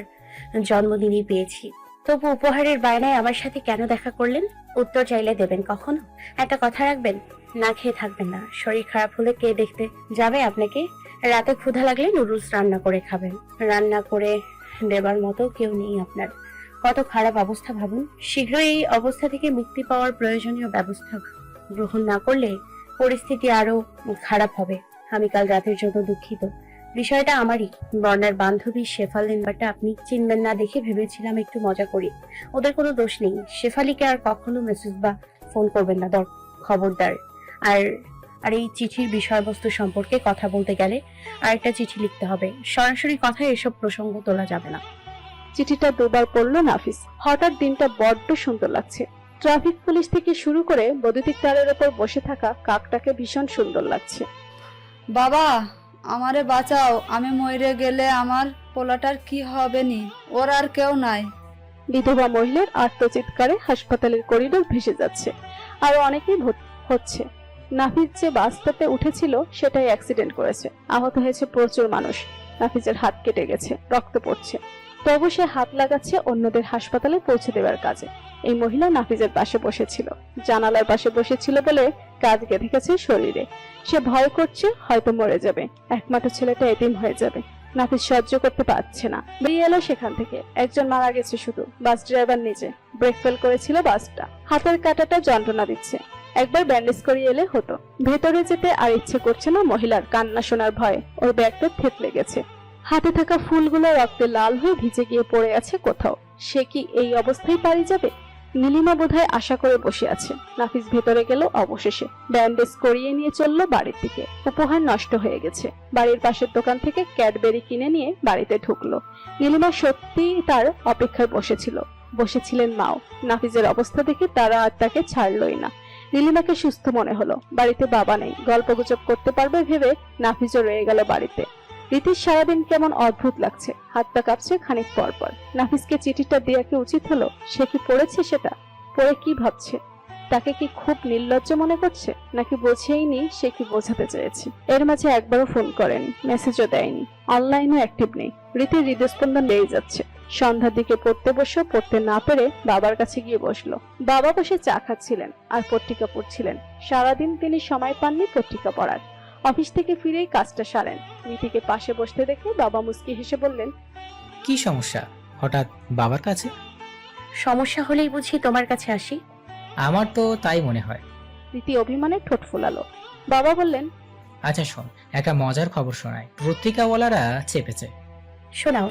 Speaker 5: জন্মদিনই পেয়েছি। তবু উপহারের বায়নায় আমার সাথে কেন দেখা করলেন? উত্তর চাইলে দেবেন কখনো? একটা কথা রাখবেন, না খেয়ে থাকবেন না। শরীর খারাপ হলে কে দেখতে যাবে আপনাকে? রাতে ক্ষুধা লাগলে নুডলস রান্না করে খাবেন। রান্না করে দেবার মতো কেউ নেই আপনার। কত খারাপ অবস্থা ভাবুন। শীঘ্রই এই অবস্থা থেকে মুক্তি পাওয়ার প্রয়োজনীয় ব্যবস্থা গ্রহণ না করলে পরিস্থিতি আরো খারাপ হবে। আমি কাল রাতের জন্য দুঃখিত। বিষয়টা আমারই। বর্ণার বান্ধবী শেফালির নাম্বারটা আপনি চিনবেন না দেখে ভেবেছিলাম একটু মজা করি। ওদের কোনো দোষ নেই। শেফালিকে আর কখনো মেসেজ বা ফোন করবেন না, খবরদার। আর এই চিঠির বিষয়বস্তু সম্পর্কে কথা বলতে গেলে আরেকটা চিঠি লিখতে হবে। সরাসরি কথায় এসব প্রসঙ্গ তোলা যাবে না।
Speaker 3: চিঠিটা দুবার পড়লো নাফিস। হঠাৎ দিনটা বড্ড সুন্দর লাগছে। ট্রাফিক পুলিশ থেকে শুরু করে বৈদ্যুতিক তারের উপর বসে থাকা কাকটাকে ভীষণ সুন্দর লাগছে।
Speaker 2: বাবা, আমারে বাঁচাও, আমি মরে গেলে আমার পোলাটার কি হবে নি? ওর আর কেউ নাই।
Speaker 3: বিধবা মহিলার আর্তচিৎকারে হাসপাতালের করিডোর ভেসে যাচ্ছে। আরো অনেকেই হচ্ছে। নাফিস যে বাসটাতে উঠেছিল সেটাই অ্যাক্সিডেন্ট করেছে। আহত হয়েছে প্রচুর মানুষ। নাফিসের হাত কেটে গেছে, রক্ত পড়ছে। তবু সে হাত লাগাচ্ছে অন্যদের হাসপাতালে পৌঁছে দেওয়ার কাজে। এই মহিলা নাফিজের পাশে বসেছিল, জানালার পাশে বসেছিল বলে কাজ গেঁথে গেছে শরীরে। সে ভয় করছে হয়তো মরে যাবে, একমাত্র ছেলেটা এতিম হয়ে যাবে। নাফিজ সহ্য করতে পারছে না, বেরিয়ে এলো সেখান থেকে। একজন মারা গেছে শুধু, বাস ড্রাইভার নিজে। ব্রেক ফেল করেছিল বাসটা, হাতের কাঁটাটা যন্ত্রণা দিচ্ছে। একবার ব্যান্ডেজ করিয়ে এলে হতো। ভেতরে যেতে আর ইচ্ছে করছে না মহিলার, কান্না শোনার ভয়ে ওর ব্যাগটা থেতলে গেছে। হাতে থাকা ফুলগুলো রক্তে লাল হয়ে ভিজে গিয়ে পড়ে আছে কোথাও। সে কি এই অবস্থায় পারি যাবে? নীলিমা বোধহয় আশা করে বসে আছে। নাফিস ভেতরে গেল অবশেষে, ব্যান্ডেজ করিয়ে নিয়ে চললো বাড়ির দিকে। উপহার নষ্ট হয়ে গেছে। বাড়ির পাশের দোকান থেকে ক্যাডবেরি কিনে নিয়ে বাড়িতে ঢুকলো। নীলিমা সত্যি তার অপেক্ষায় বসেছিলেন মাও। নাফিজের অবস্থা দেখে তারা আর তাকে ছাড়লই না। নীলিমাকে সুস্থ মনে হলো। বাড়িতে বাবা নেই, গল্পগুজব করতে পারবে ভেবে নাফিজও রয়ে গেল বাড়িতে। রীতির সারাদিন কেমন অদ্ভুত লাগছে, হাত পা কাঁপছে খানিক পর পর। নাফিসকে চিঠিটা দেয়া কি উচিত হলো? সে কি পড়েছে? সেটা পড়ে কি ভাবছে? তাকে কি খুব নির্লজ্জ মনে করছে, নাকি বোঝেইনি সে কি বোঝাতে চেয়েছে? এর মাঝে একবারও ফোন করেনি, মেসেজও দেয়নি, অনলাইনও অ্যাক্টিভ নেই। রীতির হৃদস্পন্দন বেড়ে যাচ্ছে। সন্ধ্যার দিকে পড়তে না পেরে বাবার কাছে গিয়ে বসলো। বাবা বসে চা খাচ্ছিলেন আর পত্রিকা পড়ছিলেন। সারাদিন তিনি সময় পাননি পত্রিকা পড়ার। অফিস থেকে ফিরেই কাজটা সারেন। রীতিকে পাশে বসতে দেখে বাবা মুস্কি হেসে বললেন,
Speaker 11: কি সমস্যা হঠাৎ বাবার কাছে?
Speaker 5: সমস্যা হলেই বুঝি তোমার কাছে আসি।
Speaker 11: আমার তো তাই মনে হয়।
Speaker 3: রীতি অভিমানে ঠোঁট ফোলালো। বাবা বললেন,
Speaker 11: আচ্ছা শোন, একটা মজার খবর শোনায়। পত্রিকাওয়ালারা চেপেছে।
Speaker 5: শোনাও।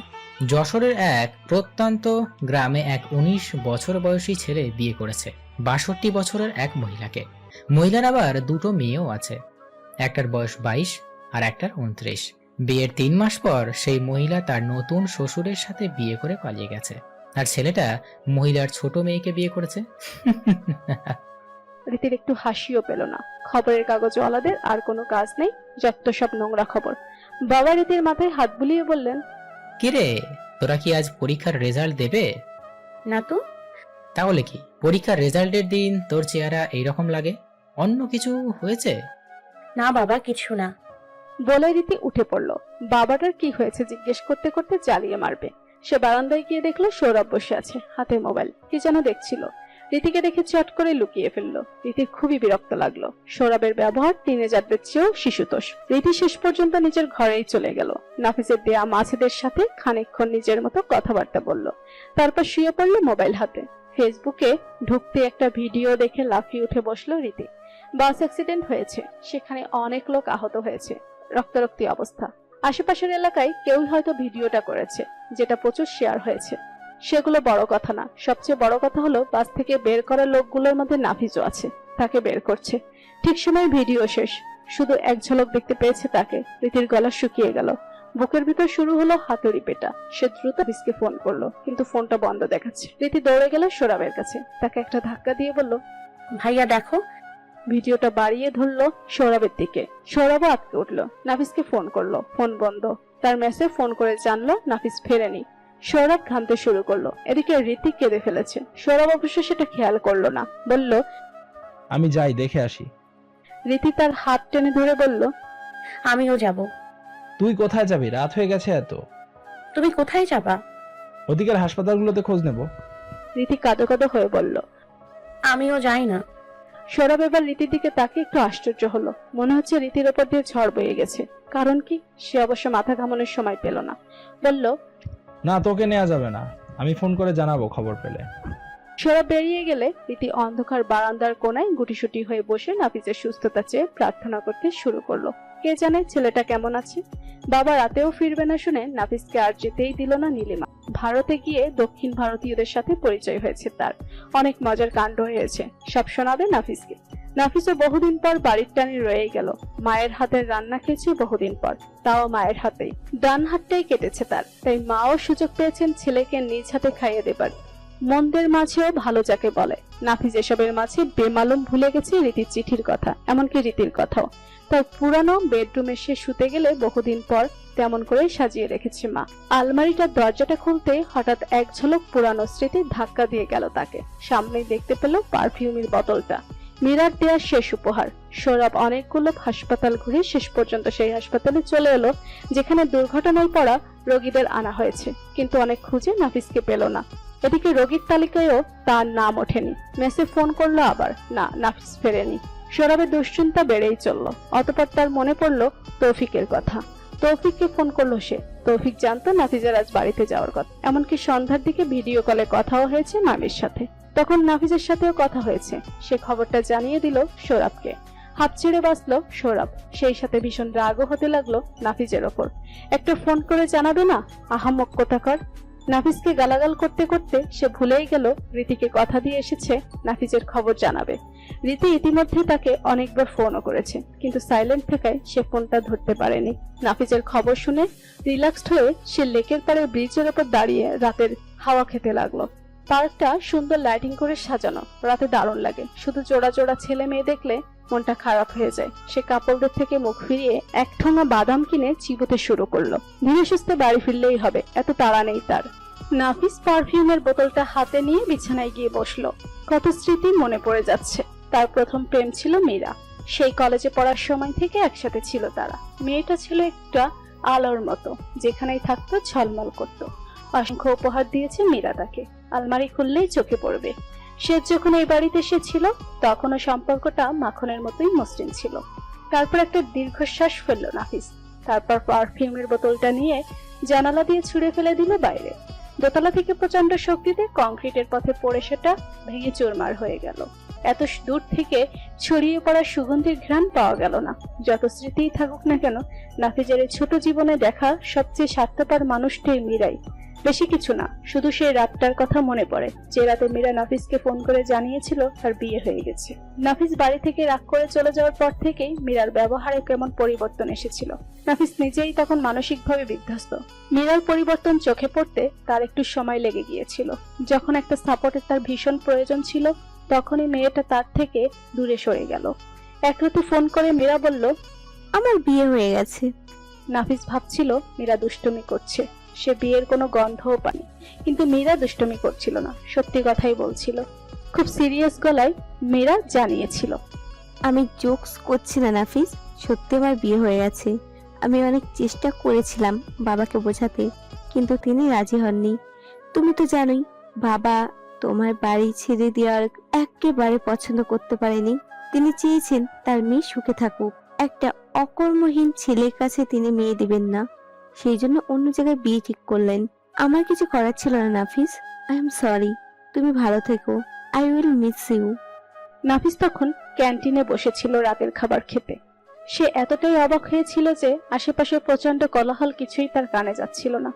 Speaker 11: যশোরের এক প্রত্যন্ত গ্রামে এক 19 বছর বয়সী ছেলে বিয়ে করেছে 62 বছরের এক মহিলাকে। মহিলার আবার দুটো মেয়েও আছে, একটার বয়স 22 আর একটার 29। বিয়ের 3 মাস পর সেই মহিলা তার নতুন শ্বশুরের সাথে বিয়ে করে পালিয়ে গেছে, আর ছেলেটা মহিলার ছোট মেয়েকে বিয়ে করেছে।
Speaker 3: রীতির একটু হাসিও পেল না। খবরের কাগজওয়ালাদের আর কোনো কাজ নেই, যত সব নোংরা খবর। বাবা রীতির মাথায় হাত বুলিয়ে বললেন,
Speaker 11: কিরে, তোরা কি আজ পরীক্ষার রেজাল্ট দেবে?
Speaker 5: না তো।
Speaker 11: তাহলে কি পরীক্ষার রেজাল্টের দিন তোর চেহারা এইরকম লাগে? অন্য কিছু হয়েছে?
Speaker 5: না বাবা, কিছু না।
Speaker 3: বলে রীতি উঠে পড়ল। বাবাটার কি হয়েছে জিজ্ঞেস করতে করতে জ্বালিয়ে মারবে। সে বারান্দায় গিয়ে দেখলো সৌরভ বসে আছে, হাতে মোবাইল, কি যেন দেখছিল। রীতিকে দেখে চট করে লুকিয়ে ফেললো। রীতির খুবই বিরক্ত লাগলো। সৌরভের ব্যবহার টিনেজারদের চেয়েও শিশুতোষ। রীতি শেষ পর্যন্ত নিজের ঘরেই চলে গেল। নাফিসের দেয়া মাছেদের সাথে খানিকক্ষণ নিজের মতো কথাবার্তা বলল, তারপর শুয়ে পড়লো মোবাইল হাতে। ফেসবুকে ঢুকতে একটা ভিডিও দেখে লাফিয়ে উঠে বসলো রীতি। বাস অ্যাক্সিডেন্ট হয়েছে, সেখানে অনেক লোক আহত হয়েছে, রক্তারক্তি অবস্থা। আশেপাশের এলাকায় কেউ হয়তো ভিডিওটা করেছে, যেটা প্রচুর শেয়ার হয়েছে। সেগুলো বড় কথা না, সবচেয়ে বড় কথা হলো বাস থেকে বের করা লোকগুলোর মধ্যে নাফিজও আছে, তাকে বের করছে। ঠিক সময় ভিডিও শেষ, শুধু এক ঝলক দেখতে পেয়েছে তাকে। রীতির গলা শুকিয়ে গেল, বুকের ভিতর শুরু হলো হাতুড়ি পেটা। সে দ্রুত নাফিসকে ফোন করলো, কিন্তু ফোনটা বন্ধ দেখাচ্ছে। রীতি দৌড়ে গেল সৌরভের কাছে, তাকে একটা ধাক্কা দিয়ে বলল,
Speaker 5: ভাইয়া দেখো।
Speaker 3: ভিডিওটা বাড়িয়ে ধরলো সৌরভের দিকে। সৌরভও আটকে উঠলো, নাফিসকে ফোন করলো, ফোন বন্ধ। তার মেসে ফোন করে জানলো নাফিস ফেরেনি। সৌরভ ঘামতে শুরু করলো। এদিকে রীতি কেঁদে ফেলেছে। সৌরভ অবশ্য সেটা খেয়াল করলো না, বলল,
Speaker 4: আমি যাই, দেখে আসি।
Speaker 3: রীতি তার হাত টেনে ধরে বলল,
Speaker 5: আমিও যাব।
Speaker 4: তুই কোথায় যাবি? রাত হয়ে গেছে এত।
Speaker 5: তুমি কোথায় যাবা?
Speaker 4: ওদিকের হাসপাতালগুলোতে খোঁজ নেব।
Speaker 3: রীতি কাঁদো কাঁদো হয়ে বলল।
Speaker 5: আমিও যাই না।
Speaker 3: সৌরভ এবার রীতির দিকে তাকে একটু আশ্চর্য হলো। মনে হচ্ছে রীতির ওপর দিয়ে ঝড় বয়ে গেছে। কারণ কি? সে অবশ্য মাথা ঘামানোর সময় পেল না। বলল,
Speaker 4: না, তোকে নেওয়া যাবে না, আমি ফোন করে জানাবো খবর পেলে।
Speaker 3: সৌরভ বেরিয়ে গেলে রীতি অন্ধকার বারান্দার কোনায় গুটিসুটি হয়ে বসে নাফিসের সুস্থতা চেয়ে প্রার্থনা করতে শুরু করলো। কে জানে ছেলেটা কেমন আছে। বাবা রাতেও ফিরবে না শুনে নাফিসকে আর যেতেই দিল না নীলিমা। ভারতে গিয়ে দক্ষিণ ভারতীয়দের সাথে পরিচয় হয়েছে তার, অনেক মজার কাণ্ড হয়েছে, সব শোনাবে নাফিসকে। নাফিসও বহুদিন পর বাড়ির টানে রয়ে গেল। মায়ের হাতের রান্না খেয়েছে বহুদিন পর, তাও মায়ের হাতেই। ডান হাতটাই কেটেছে তার, তাই মাও সুযোগ পেয়েছেন ছেলেকে নিজ হাতে খাইয়ে দেবার। মন্দের মাঝেও ভালো যাকে বলে। নাফিস এসবের মাঝে বেমালুম ভুলে গেছে রীতির চিঠির কথা, এমনকি রীতির কথাও। তার পুরানো বেডরুমে সে শুতে গেলে বহুদিন পর তেমন করে সাজিয়ে রেখেছে মা। আলমারিটার দরজাটা খুলতে হঠাৎ এক ঝলক পুরানো স্মৃতি ধাক্কা দিয়ে গেল তাকে। সামনেই দেখতে পেল পারফিউমের বোতলটা, মীরার দেয়া শেষ উপহার। সৌরভ অনেকগুলো হাসপাতাল ঘুরে শেষ পর্যন্ত সেই হাসপাতালে চলে এলো যেখানে দুর্ঘটনায় পড়া রোগীদের আনা হয়েছে, কিন্তু অনেক খুঁজে নাফিসকে পেল না। এদিকে রোগীর তালিকায়ও তার নাম ওঠেনি। মেসে ফোন করলো আবার, না, নাফিস ফেরেনি। সৌরভের দুশ্চিন্তা বেড়েই চলল। অতঃপর তার মনে পড়লো তৌফিকের কথা। তৌফিককে ফোন করলো সে। তৌফিক জানতো নাফিজের আজ বাড়িতে যাওয়ার কথা, এমনকি সন্ধ্যার দিকে ভিডিও কলে কথাও হয়েছে মামির সাথে। তখন নাফিজের সাথেও কথা হয়েছে। সে খবরটা জানিয়ে দিল সৌরভকে। হাত ছেড়ে বাঁচল সৌরভ। সেই সাথে ভীষণ রাগও হতে লাগলো নাফিজের ওপর। একটা ফোন করে জানাবে না, আহাম্মক কোথাকার। নাফিজকে গালাগাল করতে করতে সে ভুলেই গেল রীতিকে কথা দিয়ে এসেছে নাফিজের খবর জানাবে। রীতি ইতিমধ্যে তাকে অনেকবার ফোনও করেছে, কিন্তু সাইলেন্ট থাকায় সে ফোনটা ধরতে পারেনি। নাফিজের খবর শুনে রিল্যাক্সড হয়ে সে লেকের পাড়ে ব্রিজের ওপর দাঁড়িয়ে রাতের হাওয়া খেতে লাগলো। পার্কটা সুন্দর লাইটিং করে সাজানো, রাতে দারুণ লাগে। শুধু জোড়া জোড়া ছেলে মেয়ে দেখলে মনটা খারাপ হয়ে যায়। সে কাপড়দের থেকে মুখ ফিরিয়ে এক ঠোঙা বাদাম কিনে চিবোতে শুরু করলো। ধীরে সুস্থে বাড়ি ফিরলেই হবে, এত তাড়া নেই তার। নাফিস পারফিউমের বোতলটা হাতে নিয়ে বিছানায় গিয়ে বসলো। কত স্মৃতি মনে পড়ে যাচ্ছে। তার প্রথম প্রেম ছিল মীরা। সেই কলেজে পড়ার সময় থেকে একসাথে ছিল তারা। মেয়েটা ছিল একটা আলোর মতো, যেখানেই থাকতো ঝলমল করত। অসংখ্য উপহার দিয়েছে মীরা তাকে, আলমারি খুললেই চোখে পড়বে। সে যখন এই বাড়িতে এসেছিল তখনও সম্পর্কটা মাখনের মতোই মসৃণ ছিল। তারপর একটা দীর্ঘশ্বাস ফেললো নাফিস। তারপর পারফিউমের বোতলটা নিয়ে জানালা দিয়ে ছুঁড়ে ফেলে দিল বাইরে। দোতলা থেকে প্রচন্ড শক্তিতে কংক্রিটের পথে পড়ে সেটা ভেঙে চুরমার হয়ে গেল। এত দূর থেকে ছড়িয়ে পড়া সুগন্ধির ঘ্রাণ পাওয়া গেল না। যত স্মৃতিই থাকুক না কেন, নাফিজের এই ছোট জীবনে দেখা সবচেয়ে স্বার্থপর মানুষটাই মীরাই। বেশি কিছু না, শুধু সেই রাতটার কথা মনে পড়ে যে রাতে মীরা নাফিসকে ফোন করে জানিয়েছিল তার বিয়ে হয়ে গেছে। নাফিস বাড়ি থেকে রাগ করে চলে যাওয়ার পর থেকেই মীরার ব্যবহারে কেমন পরিবর্তন এসেছিল। নাফিস নিজেই তখন মানসিকভাবে বিধ্বস্ত। মীরার পরিবর্তন চোখে পড়তে তার একটু সময় লেগে গিয়েছিল। যখন একটা সাপোর্টের তার ভীষণ প্রয়োজন ছিল, তখনই মেয়েটা তার থেকে দূরে সরে গেল। এক রাতে ফোন করে মীরা বলল,
Speaker 5: আমার বিয়ে হয়ে গেছে।
Speaker 3: নাফিস ভাবছিল মীরা দুষ্টুমি করছে। সে বিয়ের কোনো গন্ধও পায়নি, কিন্তু মীরা দুষ্টুমি করছিল না, সত্যি কথাই বলছিল। খুব সিরিয়াস গলায় মীরা জানিয়েছিল,
Speaker 5: আমি জোকস করছি না নাফিস, সত্যি আমার বিয়ে হয়ে গেছে। আমি অনেক চেষ্টা করেছিলাম বাবাকে বোঝাতে, কিন্তু তিনি রাজি হননি। তুমি তো জানোই বাবা তোমার বাড়ি ছেড়ে দেওয়ার একেবারে পছন্দ করতে পারেনি। তিনি চেয়েছেন তার মেয়ে সুখে থাকুক। একটা অকর্মহীন ছেলের কাছে তিনি মেয়ে দিবেন না, সেই জন্য অন্য জায়গায় বিয়ে ঠিক করলেন। আমার কিছু করার ছিল না নাফিস। I am sorry. তুমি ভালো থেকো। I will miss you.
Speaker 3: Nafis তখন ক্যান্টিনে বসেছিল রাতের খাবার খেতে। সে এতটাই অবাক হয়েছিল যে আশেপাশে প্রচন্ড কোলাহল কিছুই তার কানে যাচ্ছিল না।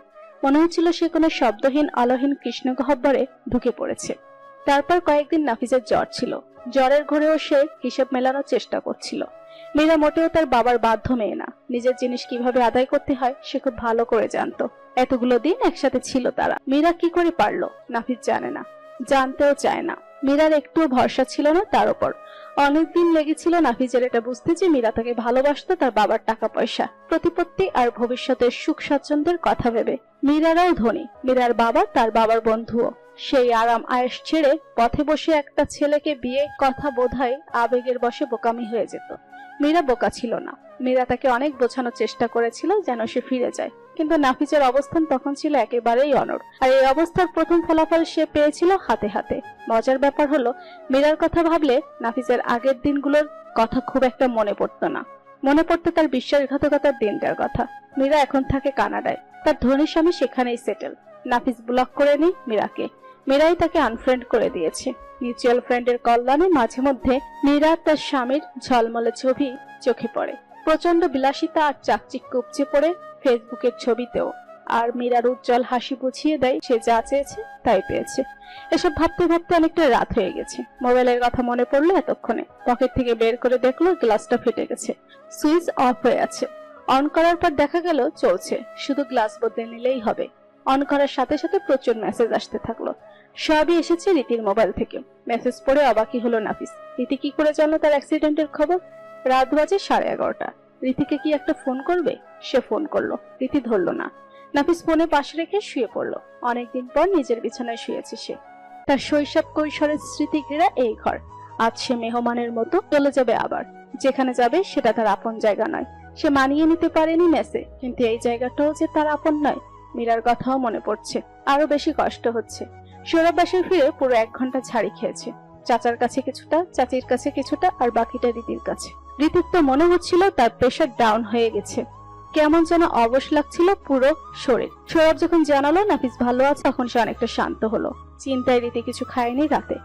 Speaker 3: মনে হচ্ছিল সে কোনো শব্দহীন আলোহীন কৃষ্ণগহ্বরে ঢুকে পড়েছে। তারপর কয়েকদিন নাফিসের জ্বর ছিল। জ্বরের ঘরেও সে হিসেব মেলানোর চেষ্টা করছিল। মীরা মোটেও তার বাবার বাধ্য মেয়ে না। নিজের জিনিস কিভাবে আদায় করতে হয় সে খুব ভালো করে জানতো। এতগুলো দিন একসাথে ছিল তারা। মীরা কি করে পারলো নাফিস জানে না, জানতেও চায় না। মীরার একটুও ভরসা ছিল না তার উপর। অনেকদিন লেগেছিল নাফিজের এটা বুঝতে যে মীরা তাকে ভালোবাসতো তার বাবার টাকা পয়সা, প্রতিপত্তি আর ভবিষ্যতের সুখ স্বাচ্ছন্দ্যের কথা ভেবে। মীরারাও ধনী, মীরার বাবা তার বাবার বন্ধুও। সেই আরাম আয়েশ ছেড়ে পথে বসে একটা ছেলেকে বিয়ে কথা বোধহয় আবেগের বশে বোকামি হয়ে যেত। মীরা বোকা ছিল না। মীরা তাকে অনেক বোঝানোর চেষ্টা করেছিল যেন সে ফিরে যায়, কিন্তু নাফিজের অবস্থান তখন ছিল একেবারেই অনড়। আর এই অবস্থার প্রথম ফলাফল সে পেয়েছিল হাতে হাতে। মজার ব্যাপার হলো, মীরার কথা ভাবলে নাফিজের আগের দিনগুলোর কথা খুব একটা মনে পড়তো না। মনে পড়তো তার বিশ্বাসঘাতকতার দিনটার কথা। মীরা এখন থাকে কানাডায়, তার ধনী স্বামী সেখানেই সেটেল। নাফিস ব্লক করে নেই মীরাকে, মীরাই তাকে আনফ্রেন্ড করে দিয়েছে। মিউচুয়াল ফ্রেন্ডের কল্যাণে মাঝে মধ্যে মীরা তার স্বামীর ঝলমলে ছবি চোখে পড়ে। প্রচন্ড বিলাসিতা আর চাকচিক্য উপচে পড়ে ফেসবুকের ছবিতেও। আর মীরার উজ্জ্বল হাসি বুঝিয়ে দেয় সে যা চেয়েছে তাই পেয়েছে। এসব ভাবতে ভাবতে অনেকটা রাত হয়ে গেছে। মোবাইলের কথা মনে পড়লো এতক্ষণে। পকেট থেকে বের করে দেখলো গ্লাসটা ফেটে গেছে, সুইচ অফ হয়ে আছে। অন করার পর দেখা গেল চলছে, শুধু গ্লাস বদলে নিলেই হবে। অন করার সাথে সাথে প্রচুর মেসেজ আসতে থাকলো। সবই এসেছে রীতির মোবাইল থেকে। মেসেজ পড়ে অবাকই হলো নাফিস। রীতি কি করে জানলো তার অ্যাক্সিডেন্টের খবর? রাত বাজে 11:30। রীতিকে কি একটা ফোন করবে? সে ফোন করলো, রীতি ধরলো না। নাফিস ফোনে পাশে রেখে শুয়ে পড়লো। অনেকদিন পর নিজের বিছানায় শুয়েছে সে। তার শৈশব কৈশোরের স্মৃতি ঘেরা এই ঘর। আজ সে মেহমানের মতো চলে যাবে আবার। যেখানে যাবে সেটা তার আপন জায়গা নয়। সে মানিয়ে নিতে পারেনি মেসে, কিন্তু এই জায়গাটাও যে তার আপন নয়। মীরার কথাও মনে পড়ছে। আরো বেশি কষ্ট হচ্ছে। সৌরভ বাসায় ফিরে পুরো 1 ঘন্টা ঝাড়ি খেয়েছে। চাচার কাছে কিছুটা, চাচির কাছে কিছুটা, আর বাকিটা রীতির কাছে। রীতির তো মনে হচ্ছিল তার প্রেশার ডাউন হয়ে গেছে। কেমন যেন অবশ লাগছিল পুরো শরীর। সৌরভ যখন জানালো নাফিস ভালো আছে, তখন সে অনেকটা শান্ত হলো। চিন্তায় রীতি কিছু খায়নি রাতে।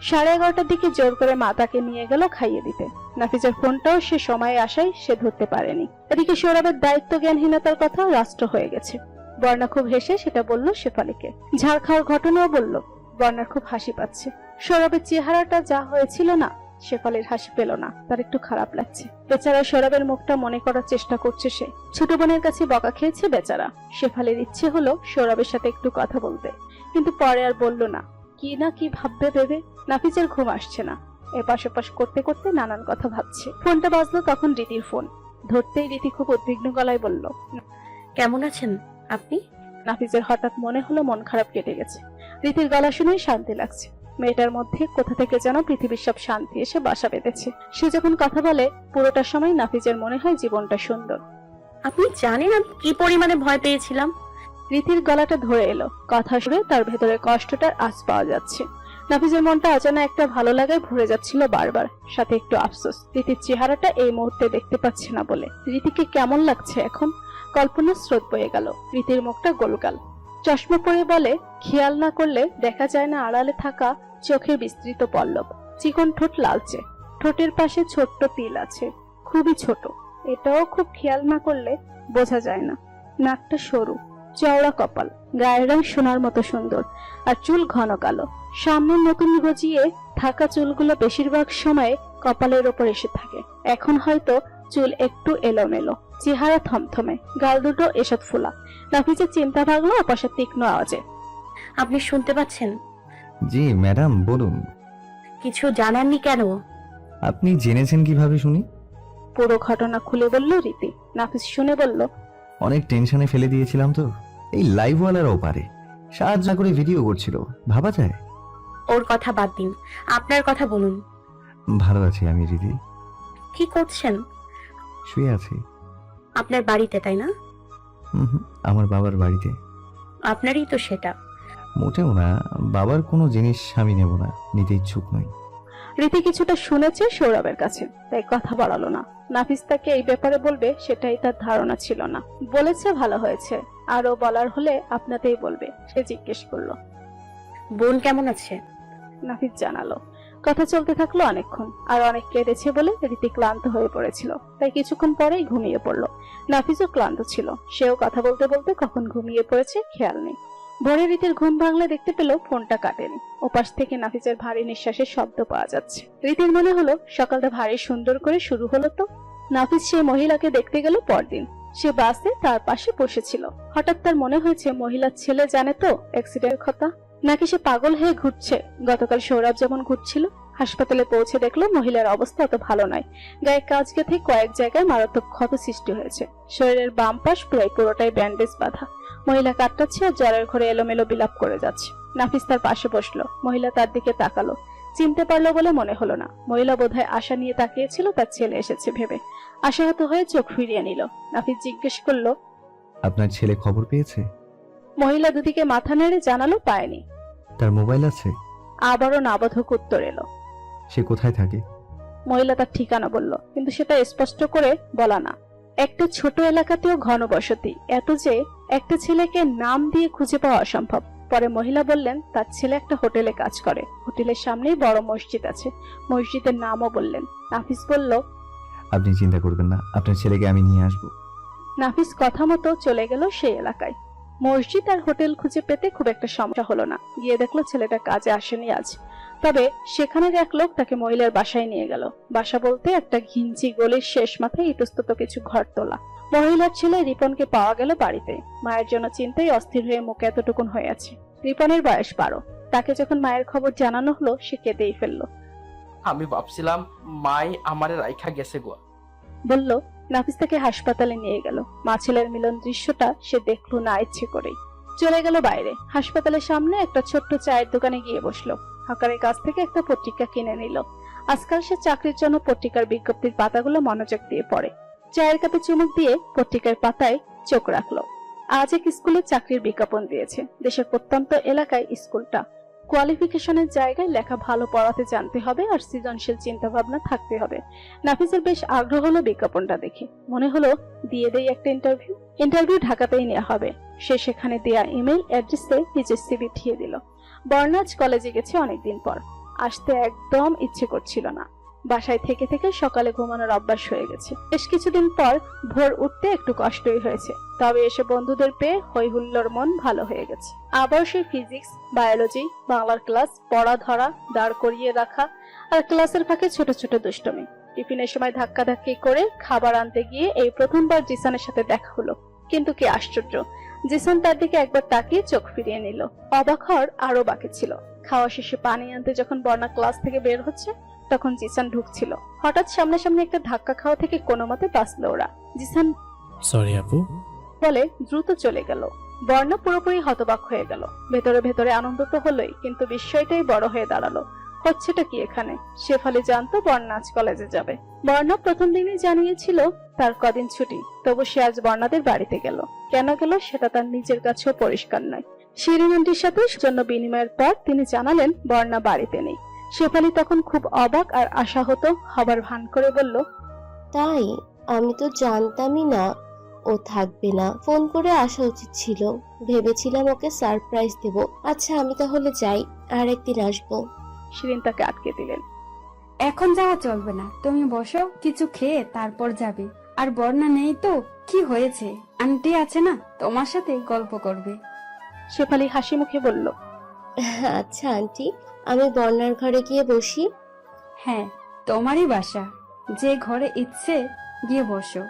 Speaker 3: 11:30টার দিকে জোর করে মাতাকে নিয়ে গেল খাইয়ে দিতে। নাফিসের ফোনটাও সে সময়ে আসায় সে ধরতে পারেনি। এদিকে সৌরভের দায়িত্ব জ্ঞানহীনতার কথা রাষ্ট্র হয়ে গেছে। বর্ণা খুব হেসে সেটা বলল শেফালিকে। ঝাড় খাওয়ার ঘটনাও বলল। বর্ণার খুব হাসি পাচ্ছে। সৌরভের চেহারাটা যা হয়েছিল না, শেফালির হাসি পেল না, তার একটু খারাপ লাগছে। বেচারা সৌরভের মুখটা মনে করার চেষ্টা করছে সে। ছোট বোনের কাছে বকা খেয়েছে বেচারা। শেফালির ইচ্ছে হলো সৌরভের সাথে একটু কথা বলতে, কিন্তু পরে আর বলল না। কি না কি ভাববে ভেবে নাফিসের ঘুম আসছে না। এপাশ ওপাশ করতে করতে নানান কথা ভাবছে। ফোনটা বাজলো, তখন রীতির ফোন। ধরতেই রীতি খুব উদ্বিগ্ন গলায় বলল,
Speaker 5: কেমন আছেন আপনি?
Speaker 3: নাফিসের হঠাৎ মনে হলো মন খারাপ কেটে গেছে। রীতির গলা শুনেই শান্তি লাগছে। মেয়েটার মধ্যে কোথা থেকে যেন পৃথিবীর সব শান্তি এসে বাসা বেঁধেছে। সে যখন কথা বলে পুরোটা সময় নাফিসের মনে হয় জীবনটা সুন্দর।
Speaker 5: আপনি জানেন আমি কি পরিমাণে ভয় পেয়েছিলাম?
Speaker 3: রীতির গলাটা ধরে এলো। কথা শুনে তার ভেতরে কষ্টটার আঁচ পাওয়া যাচ্ছে। নাফিসের মনটা অজানা একটা ভালো লাগায় ভরে যাচ্ছিল বারবার, সাথে একটু আফসোস। রীতির চেহারাটা এই মুহূর্তে দেখতে পাচ্ছে না বলে। রীতিকে কেমন লাগছে এখন? কল্পনার স্রোত বয়ে গেল। রীতির মুখটা গোলগাল, চশমা পরে বলে, খেয়াল না করলে দেখা যায় না আড়ালে থাকা চোখের বিস্তৃত পল্লব। চিকন ঠোঁট লালচে, ঠোঁটের পাশে ছোট্ট তিল আছে, খুবই ছোট। এটাও খুব খেয়াল না করলে বোঝা যায় না। নাকটা সরু, চওড়া কপাল, গায়ের রং সোনার মতো সুন্দর, আর চুল ঘন কালো। সামনে নতুন গজিয়ে থাকা চুলগুলো বেশিরভাগ সময় কপালের ওপর এসে থাকে। এখন হয়তো চুল একটু এলোমেলো, চেহারা থমথমে, গাল দুটো এসব ফোলা। নাফিসের চিন্তা ভাগলো অপাশে তীক্ষ্ণ আওয়াজে।
Speaker 5: আপনি শুনতে পাচ্ছেন?
Speaker 1: জি ম্যাডাম, বলুন।
Speaker 5: কিছু জানাননি কেন?
Speaker 1: আপনি জেনেছেন কিভাবে শুনি?
Speaker 3: পুরো ঘটনা খুলে বলল রীতি। নাফিস শুনে বলল,
Speaker 1: অনেক টেনশনে ফেলে দিয়েছিলাম তো। এই লাইভওয়ালারাও পারে, সাহায্য না করে ভিডিও করছিল, ভাবা যায়?
Speaker 5: ওর কথা বাদ দিন, আপনার কথা বলুন।
Speaker 1: ভালো আছি আমি রীতি।
Speaker 5: কি করছেন?
Speaker 1: শুয়ে আছি।
Speaker 5: আপনার বাড়িতে, তাই না?
Speaker 1: আমার বাবার বাড়িতে।
Speaker 5: আপনারই তো সেটা।
Speaker 1: মোটেও না, বাবার কোনো জিনিস আমি নেব না, নিতে ইচ্ছুক নই।
Speaker 3: রীতি কিছুটা শুনেছে সৌরভের কাছে, তাই কথা বাড়ালো না। নাফিস তাকে এই ব্যাপারে বলবে সেটাই তার ধারণা ছিল না। বলেছে ভালো হয়েছে, আরো বলার হলে আপনাতেই বলবে। সে জিজ্ঞেস করলো,
Speaker 5: বোন কেমন আছে?
Speaker 3: নাফিস জানালো। কথা চলতে থাকলো অনেকক্ষণ। আর অনেক কেঁদেছে বলে রীতি ক্লান্ত হয়ে পড়েছিল, তাই কিছুক্ষণ পরেই ঘুমিয়ে পড়লো। নাফিসও ক্লান্ত ছিল, সেও কথা বলতে বলতে কখন ঘুমিয়ে পড়েছে খেয়াল নেই। ভোরে রীতির ঘুম ভাঙলে দেখতে পেল ফোনটা কাটেনি। ওপাশ থেকে নাফিসের ভারী নিঃশ্বাসের শব্দ পাওয়া যাচ্ছে। রীতির মনে হলো সকালটা ভারী সুন্দর করে শুরু হলো তো। নাফিস সেই মহিলাকে দেখতে গেল পরদিন। সে বাসে তার পাশে বসেছিল। হঠাৎ তার মনে হয়েছে মহিলার ছেলে জানে তো অ্যাক্সিডেন্ট কথা, নাকি সে পাগল হয়ে ঘুরছে গতকাল সৌরভ যেমন ঘুরছিল। হাসপাতালে পৌঁছে দেখলো মহিলার অবস্থা অত ভালো নয়। গায়ে কাজ গেঁথে কয়েক জায়গায় মারাত্মক ক্ষত সৃষ্টি হয়েছে। শরীরের বাম পাশ প্রায় পুরোটাই ব্যান্ডেজ বাঁধা। মহিলা কাটটাচ্ছে আর জ্বরের ঘরে এলোমেলো বিলাপ করে যাচ্ছে। নাফিস তার পাশে বসলো। মহিলা তার দিকে তাকালো। চিনতে পারলো বলে মনে হলো না। মহিলা বোধহয় আশা নিয়ে তাকিয়েছিল তার ছেলে এসেছে ভেবে। আশাহত হয়ে চোখ ফিরিয়ে নিল। নাফিস জিজ্ঞেস করলো,
Speaker 1: আপনার ছেলে খবর পেয়েছে?
Speaker 3: মহিলা দুদিকে মাথা নেড়ে জানালো পায়নি।
Speaker 1: তার মোবাইল আছে?
Speaker 3: আবারও নাবোধক উত্তর এলো।
Speaker 1: সে কোথায় থাকে?
Speaker 3: মহিলা তার ঠিকানা বলল, কিন্তু সেটা স্পষ্ট করে বলা না। একটা ছোট এলাকাতেও ঘনবসতি, এত যে একটা ছেলেকে নাম দিয়ে খুঁজে পাওয়া অসম্ভব। পরে মহিলা বললেন তার ছেলে একটা হোটেলে কাজ করে। হোটেলের সামনেই বড় মসজিদ আছে। মসজিদের নামও বললেন। নাফিস বলল,
Speaker 1: আপনি চিন্তা করবেন না, আপনার ছেলেকে আমি নিয়ে আসবো।
Speaker 3: নাফিস কথা মতো চলে গেল সেই এলাকায়। মসজিদ আর হোটেল খুঁজে পেতে খুব একটা সমস্যা হলো না। গিয়ে দেখলো ছেলেটা কাজে আসেনি আজ। তবে সেখানের এক লোক তাকে মহিলার বাসায় নিয়ে গেল। বাসা বলতে একটা ঘিঞ্চি গলির শেষ মাথায় ইতস্তত কিছু ঘর তোলা। মহিলার ছেলে রিপনকে পাওয়া গেল বাড়িতে। মায়ের জন্য চিন্তায় অস্থির হয়ে মুখে এতটুকুন হয়ে আছে। রিপনের বয়স 12। তাকে যখন মায়ের খবর জানানো হলো সে কেঁদেই ফেললো।
Speaker 6: আমি ভাবছিলাম মাই আমারে রাইখা গেছে গো।
Speaker 3: বলল। নাফিস তাকে হাসপাতালে নিয়ে গেল। মা ছেলের মিলন দৃশ্যটা সে দেখলো না ইচ্ছে করেই। চলে গেল বাইরে। হাসপাতালের সামনে একটা ছোট্ট চায়ের দোকানে গিয়ে বসলো। হকারের কাছ থেকে একটা পত্রিকা কিনে নিল। আজকাল সে চাকরির জন্য পত্রিকার বিজ্ঞপ্তির পাতাগুলো মনোযোগ দিয়ে পড়ে। চায়ের কাপে চুমুক দিয়ে পত্রিকার পাতায় চোখ রাখলো। আজ এক স্কুলে চাকরির বিজ্ঞাপন দিয়েছে। দেশের প্রত্যন্ত এলাকায় স্কুলটা। কোয়ালিফিকেশনের জায়গায় লেখা ভালো পড়াতে জানতে হবে আর সৃজনশীল চিন্তা ভাবনা থাকতে হবে। নাফিসের বেশ আগ্রহ হলো বিজ্ঞাপনটা দেখে। মনে হলো দিয়ে দেই একটা ইন্টারভিউ ঢাকাতেই নেওয়া হবে। সে সেখানে দেয়া ইমেল অ্যাড্রেসে নিজের সিভি দিয়ে দিল। বর্ণাজ কলেজে গেছে অনেকদিন পর। আসতে একদম ইচ্ছে করছিল না। বাসায় থেকে থেকে সকালে ঘুমানোর অভ্যাস হয়ে গেছে। বেশ কিছুদিন পর ভোর উঠতে একটু কষ্টই হয়েছে, তবে এসে বন্ধুদের পেয়ে হই হুল্লোড়, মন ভালো হয়ে গেছে। আবার সেই ফিজিক্স, বায়োলজি, বাংলার ক্লাস, পড়া ধরা, দাঁড় করিয়ে রাখা আর ক্লাসের ফাঁকে ছোট ছোট দুষ্টমি। টিফিনের সময় ধাক্কাধাক্কি করে খাবার আনতে গিয়ে এই প্রথমবার জিসানের সাথে দেখা হলো। কিন্তু কি আশ্চর্য, জিসান তার দিকে একবার তাকিয়ে চোখ ফিরিয়ে নিল। অবাক হওয়ার আরো বাকি ছিল। খাওয়া শেষে পানি আনতে যখন বর্ণা ক্লাস থেকে বের হচ্ছে, তখন জিসান ঢুকছিল। হঠাৎ সামনাসামনি একটা ধাক্কা খাওয়া থেকে কোনো মতে বাঁচলো ওরা। জিসান
Speaker 9: সরি আপু।
Speaker 3: বলে দ্রুত চলে গেল। বর্ণা পুরোপুরি হতবাক হয়ে গেল। ভেতরে ভেতরে আনন্দ তো হলোই, কিন্তু বিস্ময়টাই বড় হয়ে দাঁড়ালো। হচ্ছেটা কি এখানে? শেফালি জানতো বর্ণা আজ কলেজে যাবে। বর্ণা প্রথম দিনই জানিয়েছিল তার কদিন ছুটি, তবু সে আজ বর্ণাদের বাড়িতে গেল। কেন গেল সেটা তার নিজের কাছেও পরিষ্কার নয়। শিরিন আন্টির সাথে জন্য বিনিময়ের পর তিনি জানালেন বর্ণা বাড়িতে নেই। শেফালি তখন খুব অবাক আর আশাহত হবার ভান করে বলল,
Speaker 5: তাই? আমি তো জানতামই না ও থাকবে না। ফোন করে আসা উচিত ছিল। ভেবেছিলাম ওকে সারপ্রাইজ দেব। আচ্ছা আমি তাহলে যাই, আর একদিন আসবো।
Speaker 3: শিরিন তাকে আটকে দিলেন।
Speaker 2: এখন যাওয়া চলবে না, তুমি বসো, কিছু খেয়ে তারপর যাবে। আর বর্ণা নেই তো কি হয়েছে, আন্টি আছে না, তোমার সাথে গল্প করবে।
Speaker 3: শেফালি হাসি মুখে বলল,
Speaker 5: আচ্ছা আন্টি, আমি বর্ণার ঘরে গিয়ে বসি।
Speaker 2: হ্যাঁ, তোমারই বাসা, যে ঘরে ইচ্ছে গিয়ে বসো।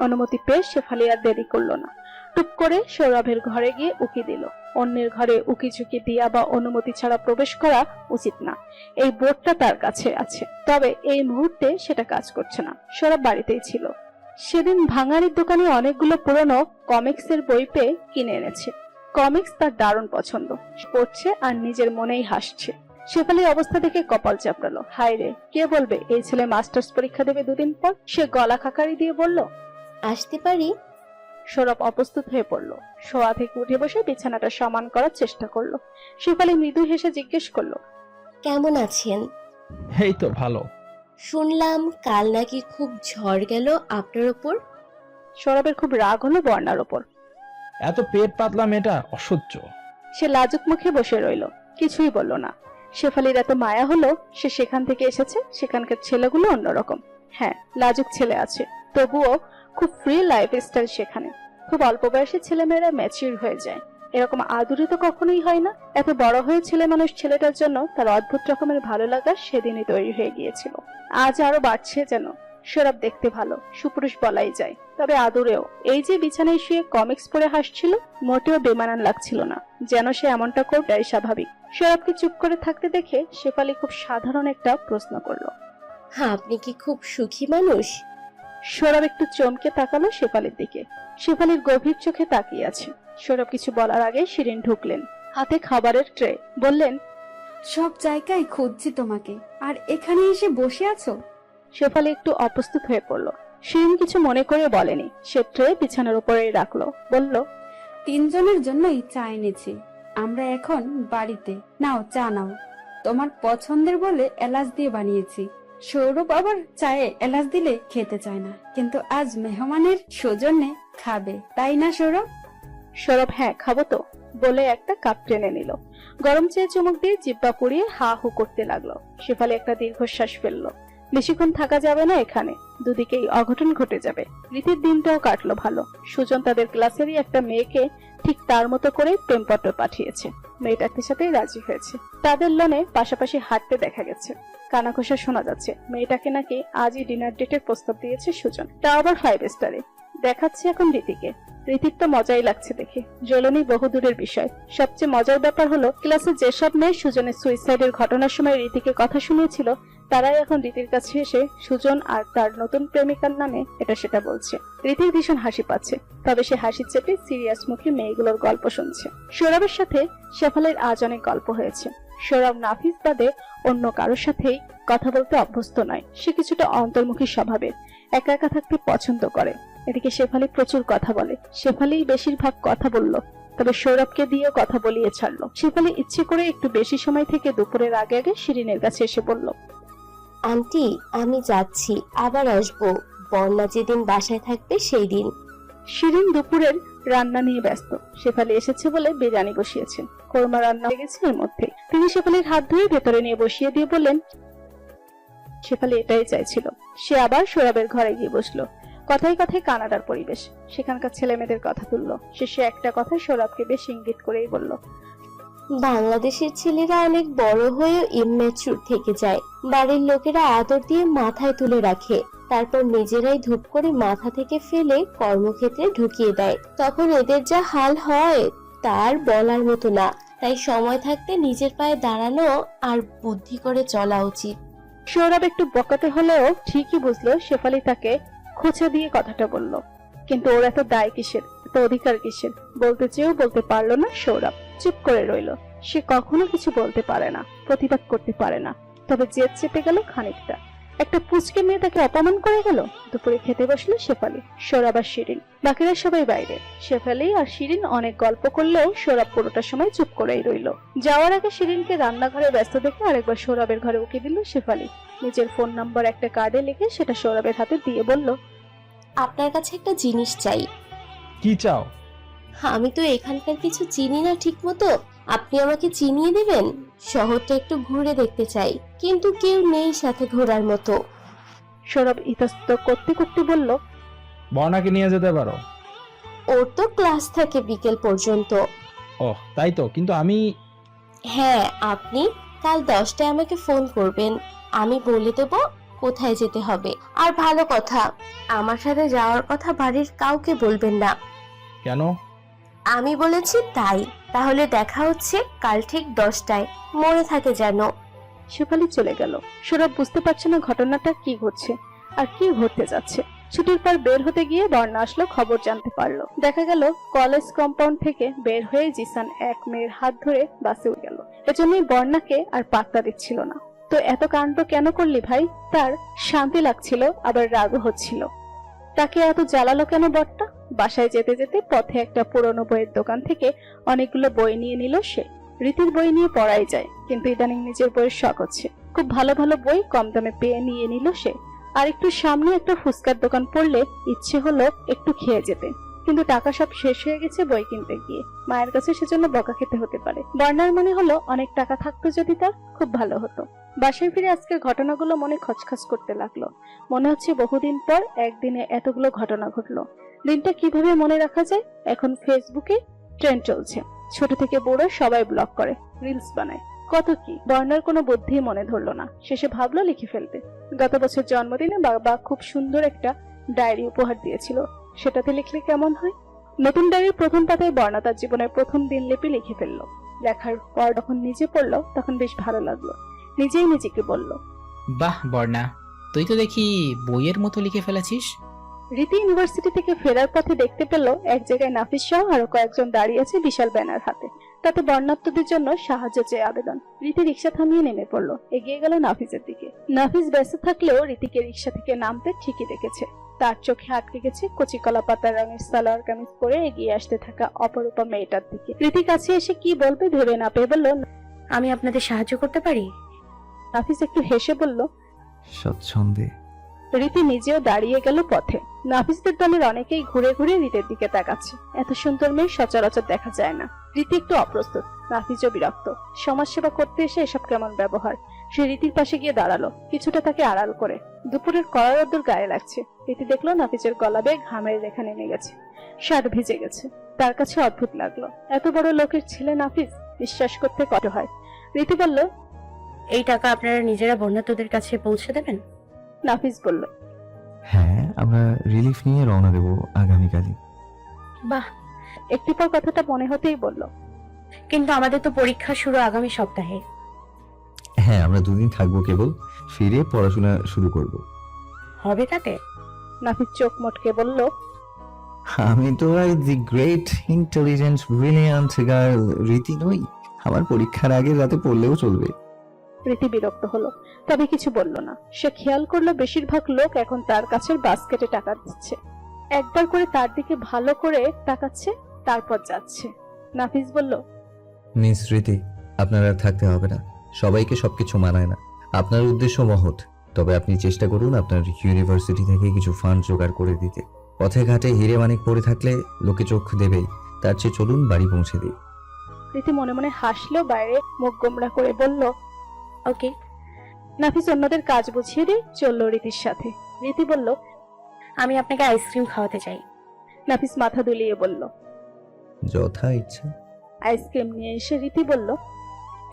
Speaker 3: অনুমতি পেয়ে শেফালি আর দেরি করলো না। টুক করে সৌরভের ঘরে গিয়ে উকি দিল। অন্যের ঘরে উকি ঝুঁকি দিয়া বা অনুমতি ছাড়া প্রবেশ করা উচিত না, এই বোর্ডটা তার কাছে আছে। তবে এই মুহূর্তে সেটা কাজ করছে না। সৌরভ বাড়িতেই ছিল। সেদিন ভাঙারির দোকানে অনেকগুলো পুরনো কমিক্সের বই পেয়ে কিনে এনেছে। কমিক্স তার দারুণ পছন্দ। পড়ছে আর নিজের মনেই হাসছে। শেফালির অবস্থা দেখে কপাল চাপড়ালো। হায় রে, কে বলবে এই ছেলে মাস্টার্স পরীক্ষা দেবে দুদিন পর। সে গলা খাকারি দিয়ে বলল,
Speaker 5: আসতে পারি?
Speaker 3: সৌরভ অপ্রস্তুত হয়ে পড়ল। শোয়া থেকে উঠে বসে বিছানাটা সমান করার চেষ্টা করলো। শেফালি মৃদু হেসে জিজ্ঞেস করলো,
Speaker 5: কেমন আছেন?
Speaker 4: এই তো ভালো।
Speaker 5: শুনলাম কাল নাকি খুব ঝড় গেল আপনার উপর।
Speaker 3: সৌরভের খুব রাগ হলো বর্ণার ওপর।
Speaker 4: এত পেট পাতলা মেয়েটা অসহ্য।
Speaker 3: সে লাজুক মুখে বসে রইল, কিছুই বলল না। শেফালির এত মায়া হলো, সে সেখান থেকে এসেছে, সেখানকার ছেলেগুলো অন্যরকম। হ্যাঁ, লাজুক ছেলে আছে, তবুও খুব ফ্রি লাইফ স্টাইল সেখানে। খুব অল্প বয়সী ছেলেমেয়েরা ম্যাচিউর হয়ে যায়, এরকম আদুরে তো কখনোই হয় না। এত বড় হয়ে ছেলে মানুষ ছেলেটার জন্য তার অদ্ভুত রকমের ভালো লাগা সেদিনই তৈরি হয়ে গিয়েছিল। আজ আরো বাড়ছে যেন। সৌরভ দেখতে ভালো, সুপুরুষ বলাই যায়, তবে আদুরেও। এই যে বিছানায় শুয়ে কমিক্স পড়ে হাসছিল, মোটেও বেমানান লাগছিল না, যেন সে এমনটা করবেই স্বাভাবিক। সৌরভকে চুপ করে থাকতে দেখে শেফালি খুব সাধারণ একটা প্রশ্ন করলো,
Speaker 5: হ্যাঁ, আপনি কি খুব সুখী মানুষ?
Speaker 3: সৌরভ একটু চমকে তাকালো শেফালির দিকে। শেফালির গভীর চোখে তাকিয়ে আছে। সৌরভ কিছু বলার আগে শিরিন ঢুকলেন, হাতে খাবারের ট্রে। বললেন,
Speaker 2: সব জায়গায় খুঁজছি তোমাকে, আর এখানে এসে বসে আছো।
Speaker 3: শেফালি একটু অপ্রস্তুত হয়ে পড়লো। শিরিন কিছু মনে করে বলেনি, সে ট্রে বিছানার উপরেই রাখলো। বলল,
Speaker 2: 3 জনের জন্যই চা এনেছি, আমরা এখন বাড়িতে। নাও চা নাও, তোমার পছন্দের বলে এলাচ দিয়ে বানিয়েছি। সৌরভ আবার চায়ে এলাচ দিলে খেতে চায় না, কিন্তু আজ মেহমানের সৌজন্যে খাবে, তাই না সৌরভ?
Speaker 3: সৌরভ হ্যাঁ খাবো তো বলে একটা কাপ টেনে নিল। গরম চেয়ে চুমুক দিয়ে জিব্বা পুড়িয়ে হা হু করতে লাগলো। শেফালি একটা দীর্ঘশ্বাস ফেললো। বেশিক্ষণ থাকা যাবে না এখানে, দুদিকেই অঘটন ঘটে যাবে। রীতির দিনটাও কাটলো ভালো। সুজন তাদের ক্লাসেরই একটা মেয়েকে ঠিক তার মতো করে প্রেমপত্র পাঠিয়েছে। মেয়েটার সাথেই রাজি হয়েছে। তাদের লনে পাশাপাশি হাঁটতে দেখা গেছে। কানাঘোষা শোনা যাচ্ছে মেয়েটাকে নাকি আজই ডিনার ডেটের প্রস্তাব দিয়েছে সুজন, তা আবার 5 স্টারে। দেখাচ্ছে এখন রীতিকে। রীতির তো মজাই লাগছে দেখে, জ্বলনি বহুদূরের বিষয়। সবচেয়ে মজার ব্যাপার হলো, ক্লাসে যেসব মেয়ে সুজনের সুইসাইডের ঘটনার সময় রীতিকে কথা শুনিয়েছিল, তারাই এখন রীতির কাছে এসে সুজন আর তার নতুন প্রেমিকার নামে এটা সেটা বলছে। রীতির ভীষণ হাসি পাচ্ছে, তবে সে হাসি চেপে সিরিয়াস মুখে মেয়েগুলোর গল্প শুনছে। সৌরভের সাথে শেফালির আজ অনেক গল্প হয়েছে। সৌরভ নাফিস বাদে অন্য কারোর সাথেই কথা বলতে অভ্যস্ত নয়। সে কিছুটা অন্তর্মুখী স্বভাবের, একা একা থাকতে পছন্দ করে। এদিকে শেফালি প্রচুর কথা বলে। শেফালি বেশিরভাগ কথা বলল, তবে সৌরভকে দিয়ে কথা বলিয়ে ছাড়লো। শেফালি ইচ্ছে করে একটু বেশি সময় থেকে দুপুরের আগে আগে শিরিনের কাছে এসে বলল,
Speaker 5: আন্টি আমি যাচ্ছি, আবার আসবো। বন্যা যেদিন বাসায় থাকবে সেই দিন।
Speaker 3: শিরিন দুপুরের রান্না নিয়ে ব্যস্ত। শেফালি এসেছে বলে বিরিয়ানি বসিয়েছেন, কোরমা রান্না হয়ে গেছে এর মধ্যে। তিনি শেফালির হাত ধরে ভেতরে নিয়ে বসিয়ে দিয়ে বললেন, শেফালি এটাই চাইছিল। সে আবার সৌরভের ঘরে গিয়ে বসলো। কথায় কথায় কানাডার পরিবেশ, সেখানকার ছেলে মেয়েদের কথা তুললো। শেষে একটা কথা সৌরভকে বেশ ইঙ্গিত করেই বলল,
Speaker 5: বাংলাদেশের ছেলেরা অনেক বড় হয়েও ইমম্যাচুর থেকে যায়। বাড়ির লোকেরা আদর দিয়ে মাথায় তুলে রাখে, তারপর নিজেরাই ধূপ করে মাথা থেকে ফেলে কর্মক্ষেত্রে ঢুকিয়ে দেয়। তখন এদের যা হাল হয় তার বলার মতো না। তাই সময় থাকতে নিজের পায়ে দাঁড়ানো আর বুদ্ধি করে চলা উচিত।
Speaker 3: সৌরভ একটু বকাতে হলেও ঠিকই বুঝলো শেফালি তাকে খোঁচা দিয়ে কথাটা বলল। কিন্তু ওর এত দায় কিসের, এত অধিকার কিসের? বলতে চেয়েও বলতে পারলো না সৌরভ, চুপ করে রইল। সে কখনো কিছু বলতে পারে না, প্রতিবাদ করতে পারে না। তবে জেদ চেপে গেল খানিকটা। একটা পুচকে মেয়ে তাকে অপমান করে গেল। দুপুরে খেতে বসলো শেফালি, সৌরভ আর শিরিন, বাকিরা সবাই বাইরে। শেফালি আর শিরিন অনেক গল্প করলেও সৌরভ পুরোটা সময় চুপ করেই রইল। যাওয়ার আগে শিরিনকে রান্নাঘরে ব্যস্ত দেখে আরেকবার সৌরভের ঘরে উকি দিল শেফালি। নিজের ফোন নাম্বার একটা কার্ডে লিখে সেটা সৌরভের হাতে দিয়ে বলল,
Speaker 5: আপনার কাছে একটা জিনিস চাই।
Speaker 4: কি চাও?
Speaker 5: আমি তো এখানকার কিছু চিনি না ঠিক মতো, আপনি আমাকে চিনিয়ে দেবেন? শহরটা একটু ঘুরে দেখতে চাই, কিন্তু কেউ নেই সাথে ঘোরার মতো।
Speaker 3: সৌরভ ইতস্তত করতে করতে বলল,
Speaker 4: বর্ণাকে নিয়ে যেতে পারো।
Speaker 5: ওর তো ক্লাস থাকে বিকেল পর্যন্ত।
Speaker 4: ওহ তাই তো, কিন্তু আমি
Speaker 5: হ্যাঁ, আপনি কাল 10টায় আমাকে ফোন করবেন, আমি বলে দেব কোথায় যেতে হবে। আর ভালো কথা, আমার সাথে যাওয়ার কথা বাড়ির কাউকে বলবেন না।
Speaker 4: কেন?
Speaker 5: আমি বলেছি তাই। তাহলে দেখা হচ্ছে কাল ঠিক 10টায়, মনে থাকে যেন।
Speaker 3: শেফালি চলে গেল। সৌরভ বুঝতে পারছে না ঘটনাটা কি ঘটছে আর কি ঘটতে যাচ্ছে। ছুটির পর বের হতে গিয়ে বর্ণা আসলো, খবর জানতে পারলো। দেখা গেল কলেজ কম্পাউন্ড থেকে বের হয়ে জিসান এক মেয়ের হাত ধরে বাসে উঠে গেল। এজন্যই বর্ণাকে আর পাত্তা দিচ্ছিল না। তো এত কাণ্ড কেন করলি ভাই? তার শান্তি লাগছিল, আবার রাগও হচ্ছিল। তাকে এত জ্বালালো কেন বটটা? বাসায় যেতে যেতে পথে একটা পুরনো বইয়ের দোকান থেকে অনেকগুলো বই নিয়ে নিল সে। রীতির বই নিয়ে পড়াই যায়, কিন্তু ইদানিং নিজের বইয়ের শখ হচ্ছে। খুব ভালো ভালো বই কম দামে পেয়ে নিয়ে নিল সে। আর একটু সামনে একটা ফুচকার দোকান পড়লে ইচ্ছে হলো একটু খেয়ে যেতে, কিন্তু টাকা সব শেষ হয়ে গেছে বই কিনতে গিয়ে। মায়ের কাছে সেজন্য বকা খেতে হতে পারে। বর্ণার মনে হলো অনেক টাকা থাকতো যদি তার, খুব ভালো হতো। বাসায় ফিরে আজকের ঘটনাগুলো মনে খচখচ করতে লাগলো। মনে হচ্ছে বহুদিন পর একদিনে এতগুলো ঘটনা ঘটলো। দিনটা কিভাবে মনে রাখা যায়? এখন ফেসবুকে ট্রেন্ড চলছে, ছোট থেকে বড় সবাই ব্লগ করে, রিলস বানায়, কত কি। বর্ণার কোনো বুদ্ধি মনে ধরলো না। শেষে ভাবলো লিখে ফেলতে। গত বছর জন্মদিনে বাবা খুব সুন্দর একটা ডায়েরি উপহার দিয়েছিল, সেটাতে লিখলে কেমন হয়? নতুন ডায়েরির প্রথম পাতায় বর্ণা তার জীবনের প্রথম দিনলিপি লিখে ফেললো। লেখার পর যখন নিজে পড়লো তখন বেশ ভালো লাগলো। নিজেই নিজেকে বলল,
Speaker 11: বাহ বর্ণা, তুই তো দেখি বইয়ের মতো লিখে ফেলেছিস।
Speaker 3: রীতি ইউনিভার্সিটি থেকে ফেরার পথে দেখতে পেল এক জায়গায় নাফিস সহ আরো কয়েকজন দাঁড়িয়ে আছে বিশাল ব্যানার হাতে। তাতে বর্ণাত্মদের জন্য সাহায্য চেয়ে আবেদন। রীতি রিক্সা থামিয়ে নেমে পড়লো, এগিয়ে গেল নাফিসের দিকে। নাফিস ব্যস্ত থাকলেও রীতিকে রিক্সা থেকে নামতে ঠিকই দেখেছে। তার চোখে আটকে গেছে কচি কলা পাতা রঙের সালোয়ার কামিজ পরে এগিয়ে আসতে থাকা অপরূপা মেয়েটার দিকে। রীতি কাছে এসে কি বলবে ভেবে না পেয়ে বলল,
Speaker 5: আমি আপনাদের সাহায্য করতে পারি?
Speaker 3: নাফিস একটু হেসে বলল,
Speaker 1: স্বচ্ছন্দে।
Speaker 3: রীতি নিজেও দাঁড়িয়ে গেল পথে। নাফিসদের দলের অনেকেই ঘুরে ঘুরে রীতির দিকে তাকাচ্ছে। এত সুন্দর মেয়ে সচরাচর দেখা যায় না। রীতি একটু অপ্রস্তুত, নাফিসও বিরক্ত। সমাজসেবা করতে এসে এসব কেমন ব্যবহার। সে রীতির পাশে গিয়ে দাঁড়ালো, কিছুটা তাকে আড়াল করে। দুপুরের কড়া রোদ্দুর গায়ে লাগছে। রীতি দেখলো নাফিসের গলা বেয়ে ঘামের রেখা নেমে গেছে, শার্ট ভিজে গেছে। তার কাছে অদ্ভুত লাগলো, এত বড় লোকের ছেলে নাফিস, বিশ্বাস করতে কষ্ট হয়। রীতি বলল,
Speaker 5: এই টাকা আপনারা নিজেরা বন্যার্তদের কাছে পৌঁছে দেবেন?
Speaker 3: নাফিস বলল,
Speaker 1: হ্যাঁ, আমরা রিলিফ নিয়ে রওনা দেব আগামীকালই।
Speaker 5: বাহ।
Speaker 3: একটু পর কথাটা মনে হতেই বলল,
Speaker 5: কিন্তু আমাদের তো পরীক্ষা শুরু আগামী সপ্তাহে।
Speaker 1: হ্যাঁ, আমরা 2 দিন থাকবো, কেবল ফিরে পড়াশোনা শুরু করব।
Speaker 5: হবে তাতে?
Speaker 3: নাফিস চোখ মটকে বলল,
Speaker 1: আমি তো আর the great intelligent brilliant girl Riti নই। আমার পরীক্ষার আগে রাতে পড়লেও চলবে।
Speaker 3: রীতি বিরক্ত হলো, তবে কিছু বলল না। সে খেয়াল করলো বেশিরভাগ লোক এখন তার কাছে বাস্কেটে টাকা দিচ্ছে। একবার করে তার দিকে ভালো করে তাকাচ্ছে, তারপর যাচ্ছে। নাফিস বলল,
Speaker 1: মিস রীতি, আপনার আর থাকতে হবে না। সবাইকে সবকিছু মানায় না। আপনার উদ্দেশ্য মহৎ, তবে আপনি চেষ্টা করুন আপনার ইউনিভার্সিটি থেকে কিছু ফান্ড জোগাড় করে দিতে। পথে ঘাটে হিরে মানিক পড়ে থাকলে লোকে চোখ দেবেই, তার চেয়ে চলুন বাড়ি পৌঁছে দিই।
Speaker 3: রীতি মনে মনে হাসলো, বাইরে মুখ গোমড়া করে বলল,
Speaker 5: ওকে।
Speaker 3: নাফিস অন্যদের কাজ বুঝিয়ে দিয়ে চলল রীতির সাথে। রীতি বলল,
Speaker 5: আমি আপনাকে আইসক্রিম খাওয়াতে চাই।
Speaker 3: নাফিস মাথা দুলিয়ে বলল।
Speaker 1: যথা ইচ্ছা।
Speaker 3: আইসক্রিম নিয়ে এসে রীতি বলল,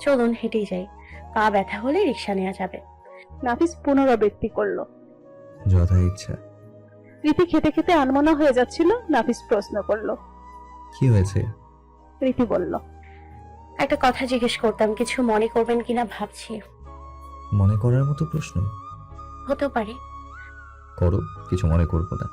Speaker 5: চলুন হেঁটেই যাই, পা ব্যথা হলে রিক্সা নেওয়া যাবে।
Speaker 3: নাফিস পুনরাবৃত্তি করলো।
Speaker 1: যথা ইচ্ছা।
Speaker 3: রীতি খেতে খেতে আনমনা হয়ে যাচ্ছিল। নাফিস প্রশ্ন করলো,
Speaker 1: কি হয়েছে?
Speaker 3: রীতি বলল,
Speaker 5: একটা কথা জিজ্ঞেস করতাম, কিছু মনে করবেন কিনা ভাবছি।
Speaker 1: মনে করার মতো প্রশ্ন?
Speaker 5: হতেও পারে।
Speaker 1: করো, কিছু মনে করবো না।